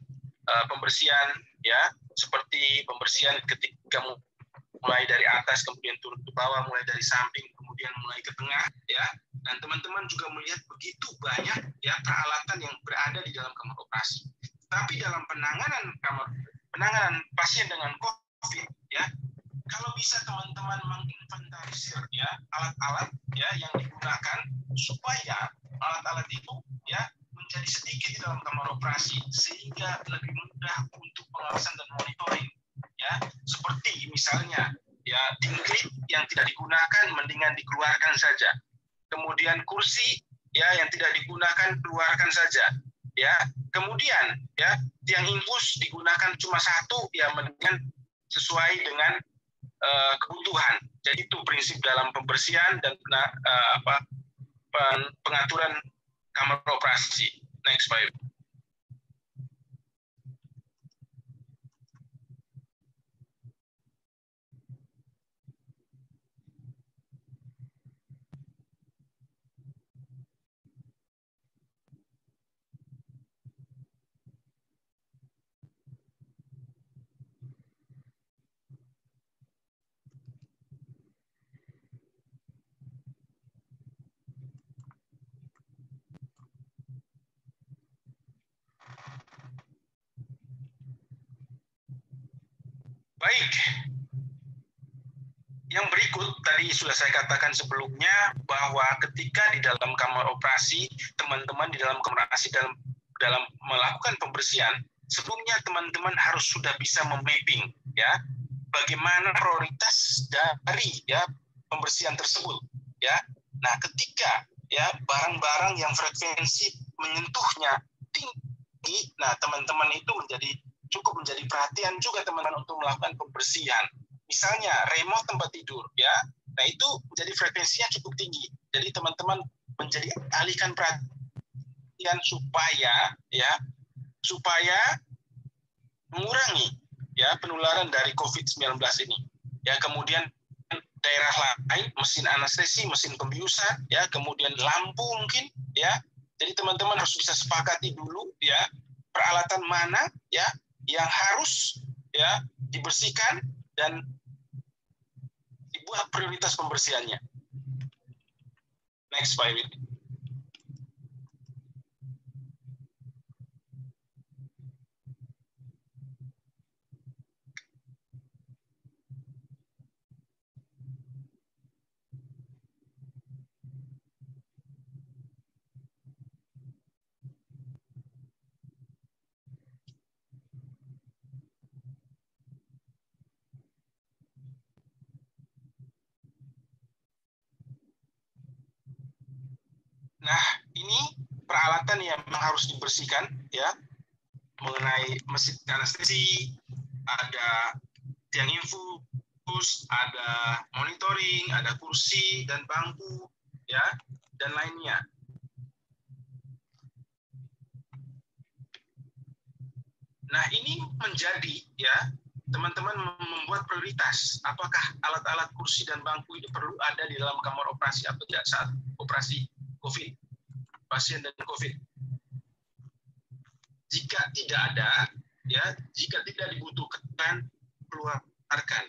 pembersihan, ya, seperti pembersihan ketika mulai dari atas kemudian turun ke bawah, mulai dari samping kemudian mulai ke tengah, ya. Dan teman-teman juga melihat begitu banyak, ya, peralatan yang berada di dalam kamar operasi. Tapi dalam penanganan pasien dengan COVID, ya, kalau bisa teman-teman menginventarisir, ya, alat-alat, ya, yang digunakan supaya alat-alat itu, ya, menjadi sedikit di dalam kamar operasi sehingga lebih mudah untuk pengawasan dan monitoring, ya. Seperti misalnya, ya, tingklik yang tidak digunakan mendingan dikeluarkan saja. Kemudian kursi, ya, yang tidak digunakan keluarkan saja, ya. Kemudian, ya, tiang infus digunakan cuma satu, ya, mendingan sesuai dengan kebutuhan. Jadi itu prinsip dalam pembersihan dan pengaturan kamar operasi. Next, Pak. Baik, yang berikut tadi sudah saya katakan sebelumnya bahwa ketika di dalam kamar operasi, teman-teman di dalam kamar operasi dalam melakukan pembersihan, sebelumnya teman-teman harus sudah bisa memapping, ya, bagaimana prioritas dari, ya, pembersihan tersebut, ya. Nah, ketika, ya, barang-barang yang frekuensi menyentuhnya tinggi, nah teman-teman itu cukup menjadi perhatian juga teman-teman untuk melakukan pembersihan. Misalnya remote tempat tidur, ya. Nah, itu menjadi frekuensinya cukup tinggi. Jadi teman-teman menjadi alihkan perhatian supaya mengurangi, ya, penularan dari COVID-19 ini. Ya, kemudian daerah lain, mesin anestesi, mesin pembiusan, ya, kemudian lampu mungkin, ya. Jadi teman-teman harus bisa sepakati dulu ya peralatan mana ya yang harus ya dibersihkan dan dibuat prioritas pembersihannya. Next, Pak Iwin. Nah, ini peralatan yang memang harus dibersihkan ya. Mengenai mesin anestesi, ada tiang infus, ada monitoring, ada kursi dan bangku ya, dan lainnya. Nah, ini menjadi ya teman-teman membuat prioritas. Apakah alat-alat kursi dan bangku itu perlu ada di dalam kamar operasi atau tidak saat operasi COVID, pasien dan COVID. Jika tidak ada, ya, jika tidak dibutuhkan, keluarkan.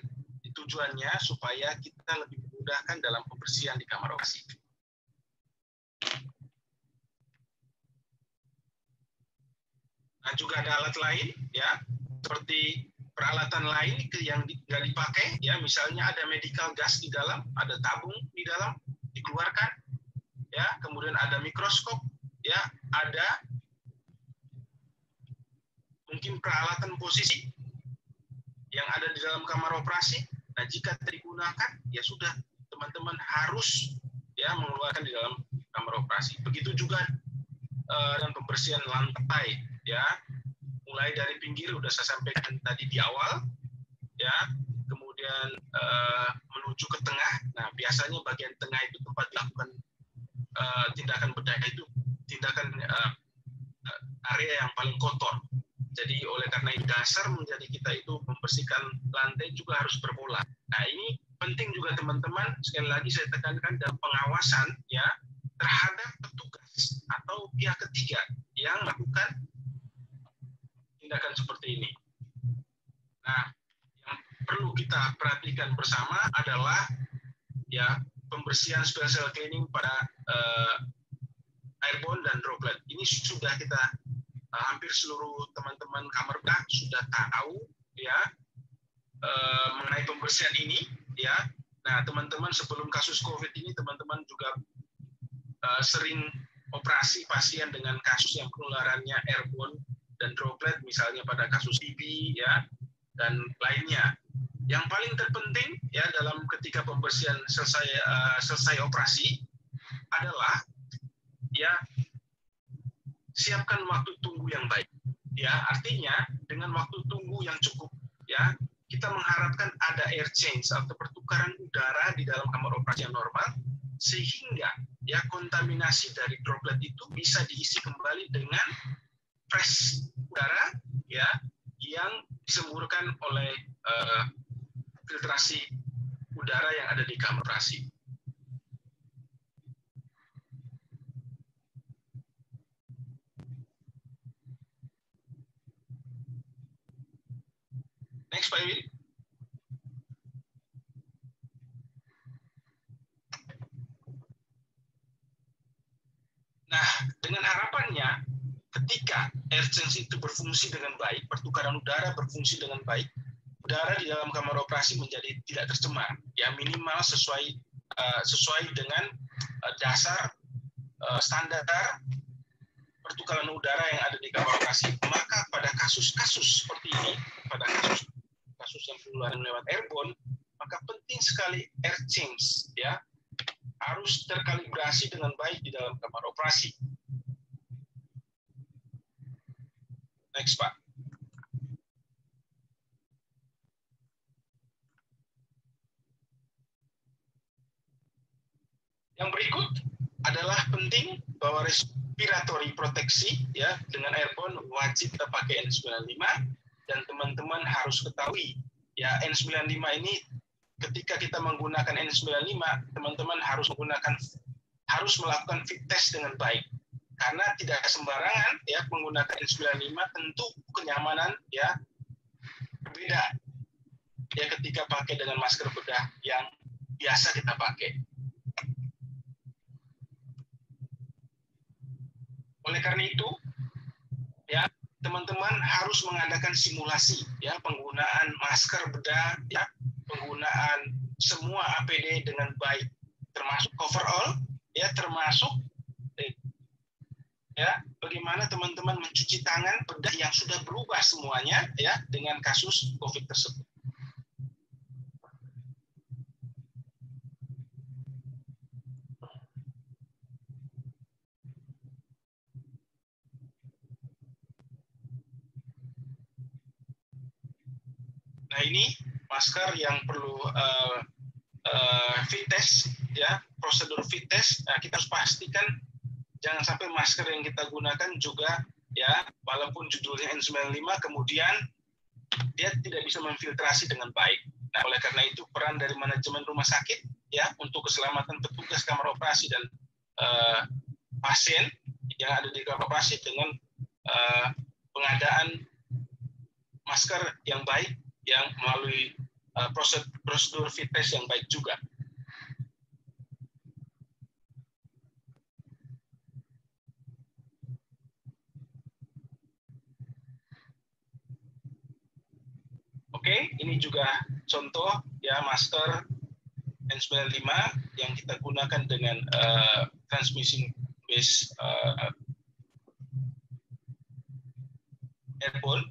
Tujuannya supaya kita lebih memudahkan dalam pembersihan di kamar operasi. Nah, juga ada alat lain, ya, seperti peralatan lain yang tidak dipakai, ya, misalnya ada medical gas di dalam, ada tabung di dalam, dikeluarkan, ya, kemudian ada mikroskop, ya, ada mungkin peralatan posisi yang ada di dalam kamar operasi. Nah, jika digunakan, ya sudah, teman-teman harus ya mengeluarkan di dalam kamar operasi. Begitu juga dengan pembersihan lantai, ya, mulai dari pinggir udah saya sampaikan tadi di awal, ya, kemudian menuju ke tengah. Nah, biasanya bagian tengah itu tempat dilakukan tindakan bedah, itu tindakan area yang paling kotor. Jadi oleh karena itu dasar menjadi kita itu membersihkan lantai juga harus berpola. Nah, ini penting juga teman-teman, sekali lagi saya tekankan dalam pengawasan ya terhadap petugas atau pihak ketiga yang melakukan tindakan seperti ini. Nah, yang perlu kita perhatikan bersama adalah ya pembersihan special cleaning pada airborne dan droplet. Ini sudah kita hampir seluruh teman-teman kamar bedah sudah tahu ya mengenai pembersihan ini ya. Nah, teman-teman sebelum kasus COVID ini teman-teman juga sering operasi pasien dengan kasus yang penularannya airborne dan droplet, misalnya pada kasus TB ya dan lainnya. Yang paling terpenting ya dalam ketika pembersihan selesai operasi adalah ya siapkan waktu tunggu yang baik. Ya, artinya dengan waktu tunggu yang cukup, ya, kita mengharapkan ada air change atau pertukaran udara di dalam kamar operasi yang normal, sehingga ya kontaminasi dari droplet itu bisa diisi kembali dengan fresh udara, ya, yang disemburkan oleh filtrasi udara yang ada di kamar operasi. Next, Pak Iwi. Nah, dengan harapannya, ketika air change itu berfungsi dengan baik, pertukaran udara berfungsi dengan baik, udara di dalam kamar operasi menjadi tidak tercemar, ya minimal sesuai dengan dasar standar pertukaran udara yang ada di kamar operasi. Maka pada kasus-kasus seperti ini, pada kasus yang penularan lewat airborne, maka penting sekali air change ya harus terkalibrasi dengan baik di dalam kamar operasi. Next, Pak. Yang berikut adalah penting bahwa respiratory proteksi ya dengan airborne wajib kita pakai N95. Dan teman-teman harus ketahui, ya N95 ini ketika kita menggunakan N95, teman-teman harus melakukan fit test dengan baik. karena tidak sembarangan ya menggunakan N95, tentu kenyamanan ya berbeda ya ketika pakai dengan masker bedah yang biasa kita pakai. Oleh karena itu ya teman-teman harus mengadakan simulasi ya penggunaan masker bedah ya, penggunaan semua APD dengan baik, termasuk coverall ya, termasuk ya bagaimana teman-teman mencuci tangan bedah yang sudah berubah semuanya ya dengan kasus COVID tersebut. Nah ini masker yang perlu fit test ya, prosedur fit test. Nah, kita harus pastikan jangan sampai masker yang kita gunakan juga ya, walaupun judulnya N95 kemudian dia tidak bisa memfiltrasi dengan baik. Nah, oleh karena itu peran dari manajemen rumah sakit ya untuk keselamatan petugas kamar operasi dan pasien yang ada di kamar operasi dengan pengadaan masker yang baik yang melalui prosedur fit test yang baik juga. Oke, ini juga contoh ya masker N95 yang kita gunakan dengan transmission base airborne.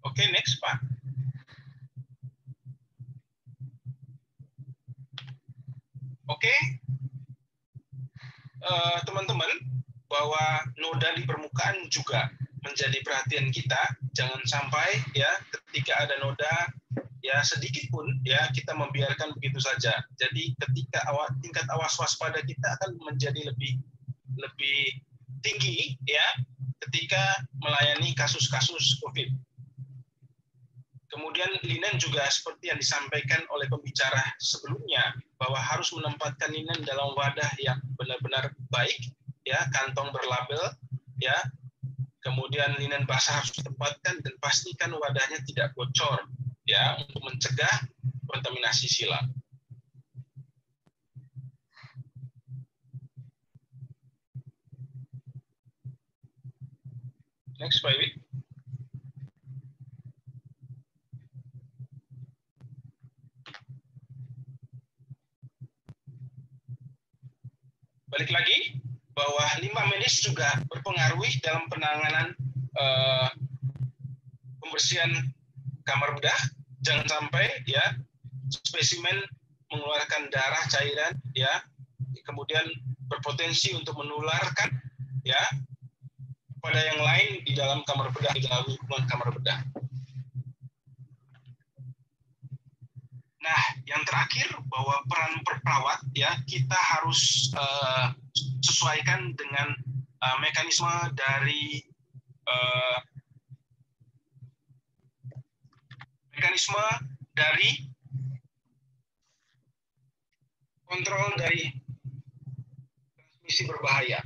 Oke, next Pak. Oke, teman-teman, bahwa noda di permukaan juga menjadi perhatian kita. Jangan sampai ya ketika ada noda ya sedikit pun ya kita membiarkan begitu saja. Jadi ketika tingkat awas waspada kita akan menjadi lebih tinggi ya ketika melayani kasus-kasus COVID. Kemudian linen juga seperti yang disampaikan oleh pembicara sebelumnya bahwa harus menempatkan linen dalam wadah yang benar-benar baik ya, kantong berlabel ya. Kemudian linen basah harus ditempatkan dan pastikan wadahnya tidak bocor ya untuk mencegah kontaminasi silang. Next, Pak Iwi. Balik lagi bahwa limbah medis juga berpengaruh dalam penanganan pembersihan kamar bedah. Jangan sampai ya spesimen mengeluarkan darah cairan ya, kemudian berpotensi untuk menularkan ya pada yang lain di dalam kamar bedah, di dalam lingkungan kamar bedah. Nah, yang terakhir bahwa peran perawat ya kita harus sesuaikan dengan mekanisme dari kontrol dari transmisi berbahaya.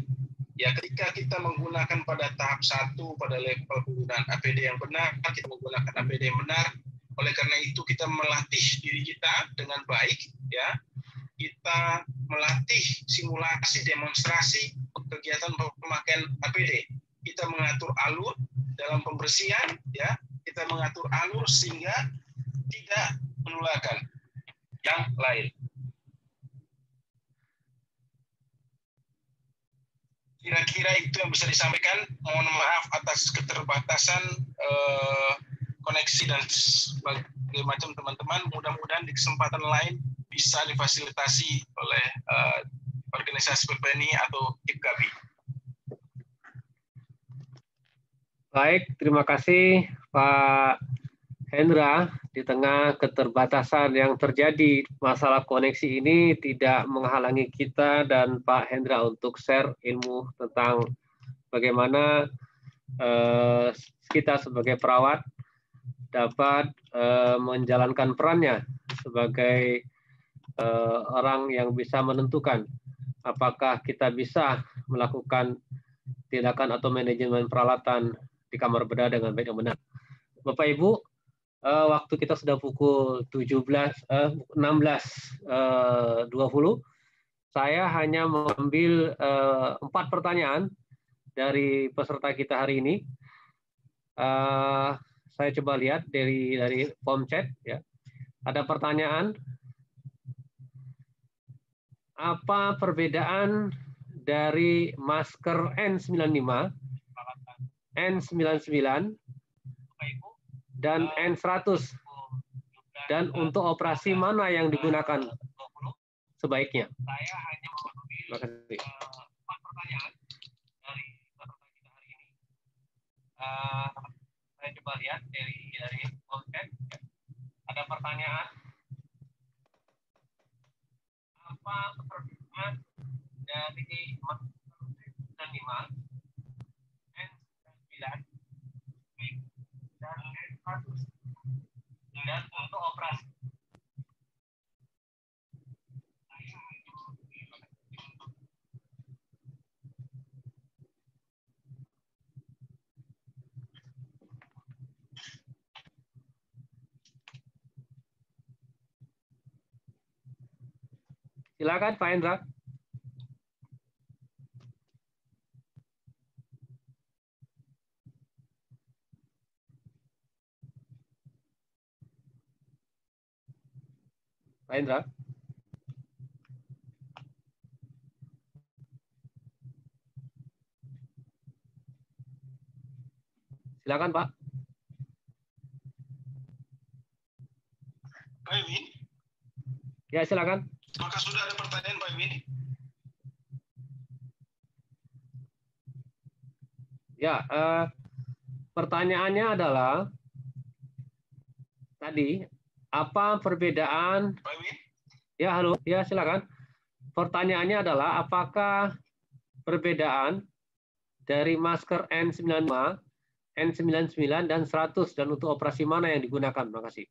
Ya, ketika kita menggunakan pada tahap 1 pada level penggunaan APD yang benar, kita menggunakan APD yang benar. Oleh karena itu kita melatih diri kita dengan baik, ya. Kita melatih simulasi demonstrasi kegiatan pemakaian APD. Kita mengatur alur dalam pembersihan, ya. Kita mengatur alur sehingga tidak menularkan yang lain. Kira-kira itu yang bisa disampaikan. Mohon maaf atas keterbatasan koneksi dan berbagai macam teman-teman. Mudah-mudahan di kesempatan lain bisa difasilitasi oleh organisasi PPNI atau HIPKABI. Baik, terima kasih Pak Hendra, di tengah keterbatasan yang terjadi masalah koneksi ini tidak menghalangi kita dan Pak Hendra untuk share ilmu tentang bagaimana kita sebagai perawat dapat menjalankan perannya sebagai orang yang bisa menentukan apakah kita bisa melakukan tindakan atau manajemen peralatan di kamar bedah dengan baik dan benar. Bapak Ibu, waktu kita sudah pukul 16.20. Saya hanya mengambil 4 pertanyaan dari peserta kita hari ini. Saya coba lihat dari form chat. Ya. Ada pertanyaan. Apa perbedaan dari masker N95, N99, dan N100, dan untuk operasi mana yang digunakan sebaiknya? Terima kasih. Saya coba lihat dari konten. Ada pertanyaan. Apa perbedaan dari N95, N99, dan N100 dan untuk operasi? Silakan Pak Hendra. Pak Hendra. Silakan Pak. Pak Iwin. Ya silakan. Apakah sudah ada pertanyaan Pak Iwin? Ya, pertanyaannya adalah tadi apa perbedaan? Pak Iwin? Ya halo, ya silakan. Pertanyaannya adalah apakah perbedaan dari masker N95, N99 dan 100 dan untuk operasi mana yang digunakan? Terima kasih.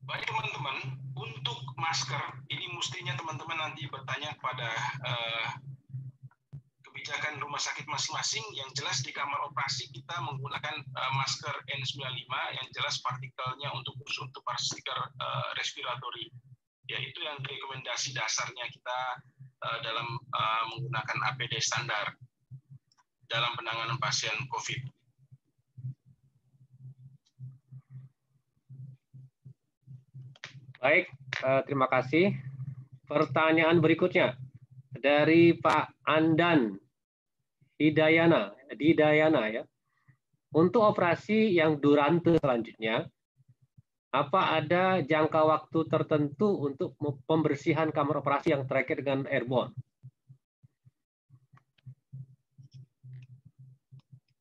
Baik teman-teman, untuk masker ini mestinya teman-teman nanti bertanya kepada kebijakan rumah sakit masing-masing. Yang jelas di kamar operasi kita menggunakan masker N95 yang jelas partikelnya untuk partikel respiratori. Yaitu yang rekomendasi dasarnya kita dalam menggunakan APD standar dalam penanganan pasien COVID. Baik, terima kasih. Pertanyaan berikutnya dari Pak Andan Hidayana ya. Untuk operasi yang durante selanjutnya, apa ada jangka waktu tertentu untuk pembersihan kamar operasi yang terkait dengan airborne?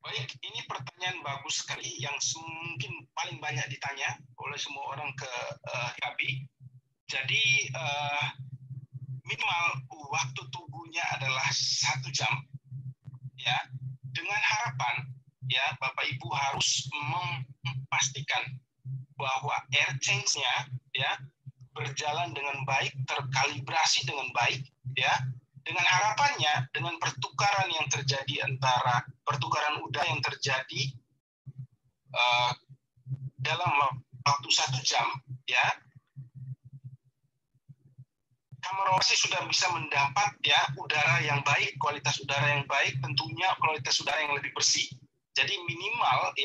Baik, ini pertanyaan bagus sekali yang mungkin paling banyak ditanya oleh semua orang ke KB. Jadi minimal waktu tunggunya adalah 1 jam, ya. Dengan harapan, ya Bapak Ibu harus memastikan bahwa air change-nya, ya, berjalan dengan baik, terkalibrasi dengan baik, ya. Dengan harapannya, dengan pertukaran yang terjadi antara pertukaran udara yang terjadi dalam waktu 1 jam, ya, kamar operasi sudah bisa mendapat ya udara yang baik, kualitas udara yang baik, tentunya kualitas udara yang lebih bersih. Jadi minimal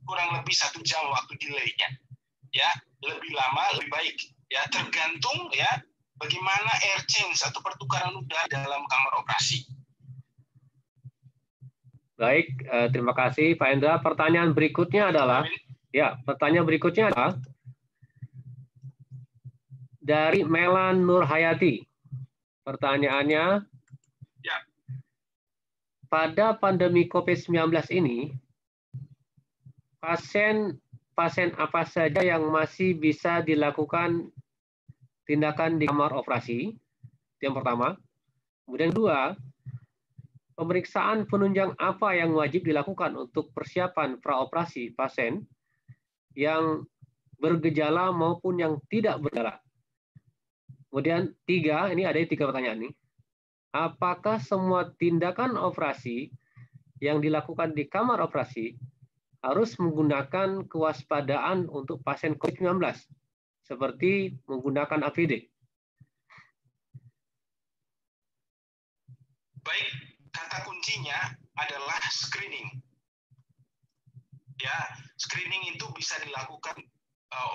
kurang lebih 1 jam waktu delay-nya, ya, lebih lama lebih baik, ya, tergantung ya bagaimana air change atau pertukaran udara dalam kamar operasi. Baik, terima kasih Pak Hendra. Pertanyaan berikutnya adalah, dari Melan Nurhayati. Pertanyaannya, ya. pada pandemi COVID-19 ini, pasien apa saja yang masih bisa dilakukan tindakan di kamar operasi? Itu yang pertama. Kemudian kedua, pemeriksaan penunjang apa yang wajib dilakukan untuk persiapan praoperasi pasien yang bergejala maupun yang tidak bergejala? Kemudian tiga, ini ada 3 pertanyaan nih. Apakah semua tindakan operasi yang dilakukan di kamar operasi harus menggunakan kewaspadaan untuk pasien COVID-19, seperti menggunakan APD? Baik, kata kuncinya adalah screening. Ya, screening itu bisa dilakukan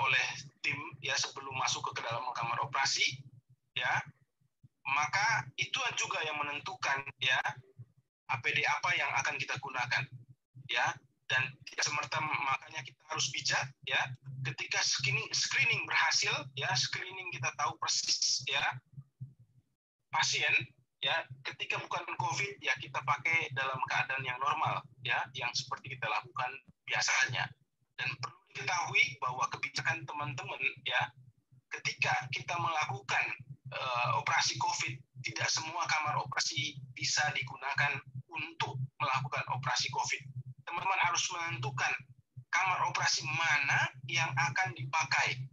oleh tim ya sebelum masuk ke dalam kamar operasi, ya. Maka itu juga yang menentukan ya APD apa yang akan kita gunakan, ya. Dan semerta makanya kita harus bijak, ya. Ketika screening berhasil, ya, screening kita tahu persis, ya, pasien, ya, ketika bukan COVID, ya kita pakai dalam keadaan yang normal, ya, yang seperti kita lakukan biasanya. Dan perlu diketahui bahwa kebijakan teman-teman, ya, ketika kita melakukan operasi COVID, tidak semua kamar operasi bisa digunakan untuk melakukan operasi COVID. Teman-teman harus menentukan kamar operasi mana yang akan dipakai,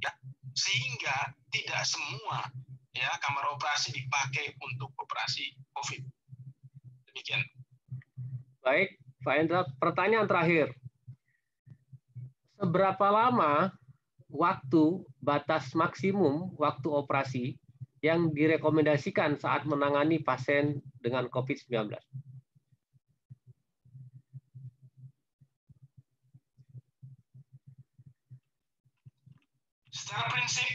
ya, sehingga tidak semua ya kamar operasi dipakai untuk operasi COVID. Demikian. Baik, Pak Hendra, pertanyaan terakhir. Seberapa lama waktu batas maksimum waktu operasi yang direkomendasikan saat menangani pasien dengan COVID-19? Secara prinsip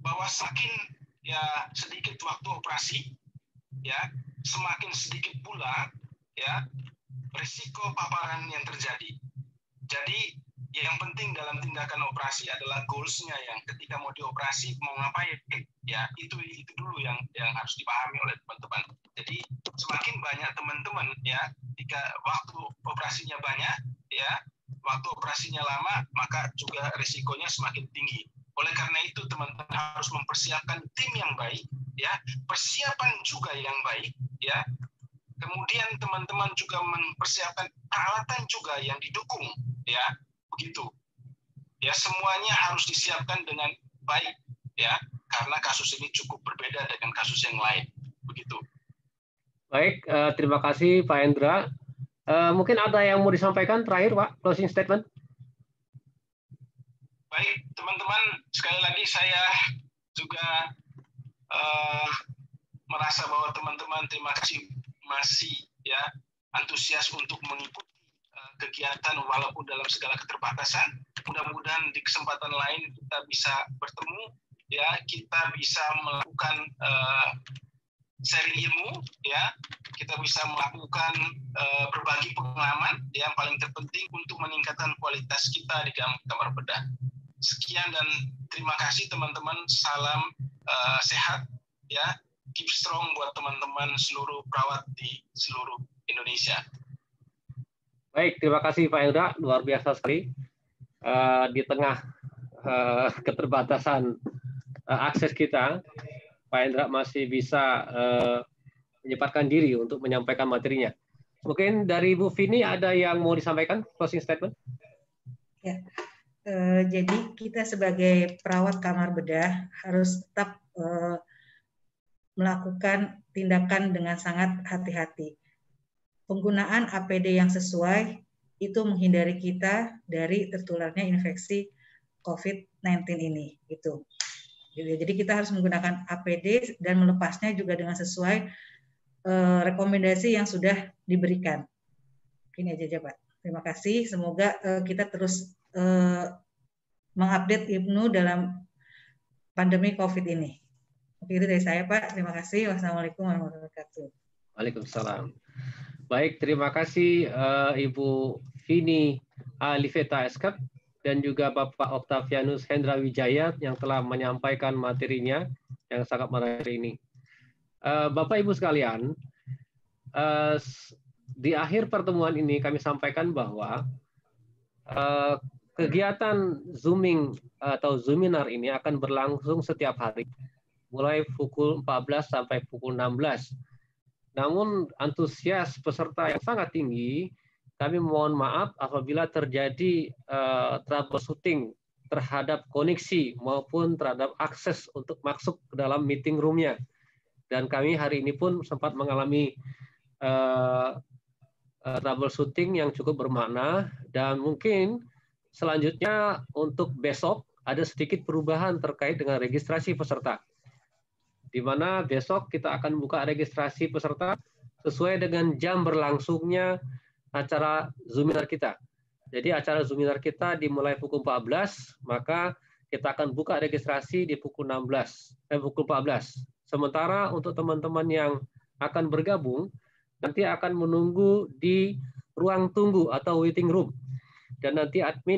bahwa semakin ya sedikit waktu operasi, ya semakin sedikit pula ya risiko paparan yang terjadi. Jadi yang penting dalam tindakan operasi adalah goals-nya, yang ketika mau dioperasi mau ngapain, ya itu dulu yang harus dipahami oleh teman-teman. Jadi semakin banyak teman-teman ya ketika waktu operasinya banyak, ya waktu operasinya lama, maka juga risikonya semakin tinggi. Oleh karena itu teman-teman harus mempersiapkan tim yang baik, ya, persiapan juga yang baik, ya. Kemudian teman-teman juga mempersiapkan peralatan juga yang didukung, ya, begitu. Ya, semuanya harus disiapkan dengan baik, ya, karena kasus ini cukup berbeda dengan kasus yang lain, begitu. Baik, terima kasih Pak Hendra. Mungkin ada yang mau disampaikan terakhir, Pak, closing statement. Baik, teman-teman, sekali lagi saya juga merasa bahwa teman-teman terima kasih masih ya antusias untuk mengikuti kegiatan walaupun dalam segala keterbatasan. Mudah-mudahan di kesempatan lain kita bisa bertemu, ya, kita bisa melakukan sharing ilmu, ya, kita bisa melakukan berbagi pengalaman, yang paling terpenting untuk meningkatkan kualitas kita di dalam kamar bedah. Sekian dan terima kasih teman-teman. Salam sehat, ya. Keep strong buat teman-teman seluruh perawat di seluruh Indonesia. Baik, terima kasih Pak Hendra, luar biasa sekali. Di tengah keterbatasan akses kita, Pak Hendra masih bisa menyempatkan diri untuk menyampaikan materinya. Mungkin dari Bu Vini ada yang mau disampaikan, closing statement? Ya. Jadi kita sebagai perawat kamar bedah harus tetap melakukan tindakan dengan sangat hati-hati. Penggunaan APD yang sesuai itu menghindari kita dari tertularnya infeksi COVID-19 ini. Gitu. Jadi kita harus menggunakan APD dan melepasnya juga dengan sesuai rekomendasi yang sudah diberikan. Ini aja Pak. Terima kasih. Semoga kita terus mengupdate IPNU dalam pandemi COVID ini. Itu dari saya, Pak. Terima kasih. Wassalamualaikum warahmatullahi wabarakatuh. Waalaikumsalam. Baik, terima kasih Ibu Vini Aliveta Eskap dan juga Bapak Octavianus Hendra Wijaya yang telah menyampaikan materinya yang sangat menarik ini. Bapak Ibu sekalian, di akhir pertemuan ini kami sampaikan bahwa kegiatan Zooming atau Zoominar ini akan berlangsung setiap hari, mulai pukul 14 sampai pukul 16. Namun antusias peserta yang sangat tinggi, kami mohon maaf apabila terjadi troubleshooting terhadap koneksi maupun terhadap akses untuk masuk ke dalam meeting room-nya. Dan kami hari ini pun sempat mengalami troubleshooting yang cukup bermakna, dan mungkin selanjutnya untuk besok ada sedikit perubahan terkait dengan registrasi peserta. Di mana besok kita akan buka registrasi peserta sesuai dengan jam berlangsungnya acara Zoominar kita. Jadi acara Zoominar kita dimulai pukul 14, maka kita akan buka registrasi di pukul 14. Sementara untuk teman-teman yang akan bergabung, nanti akan menunggu di ruang tunggu atau waiting room. Dan nanti admin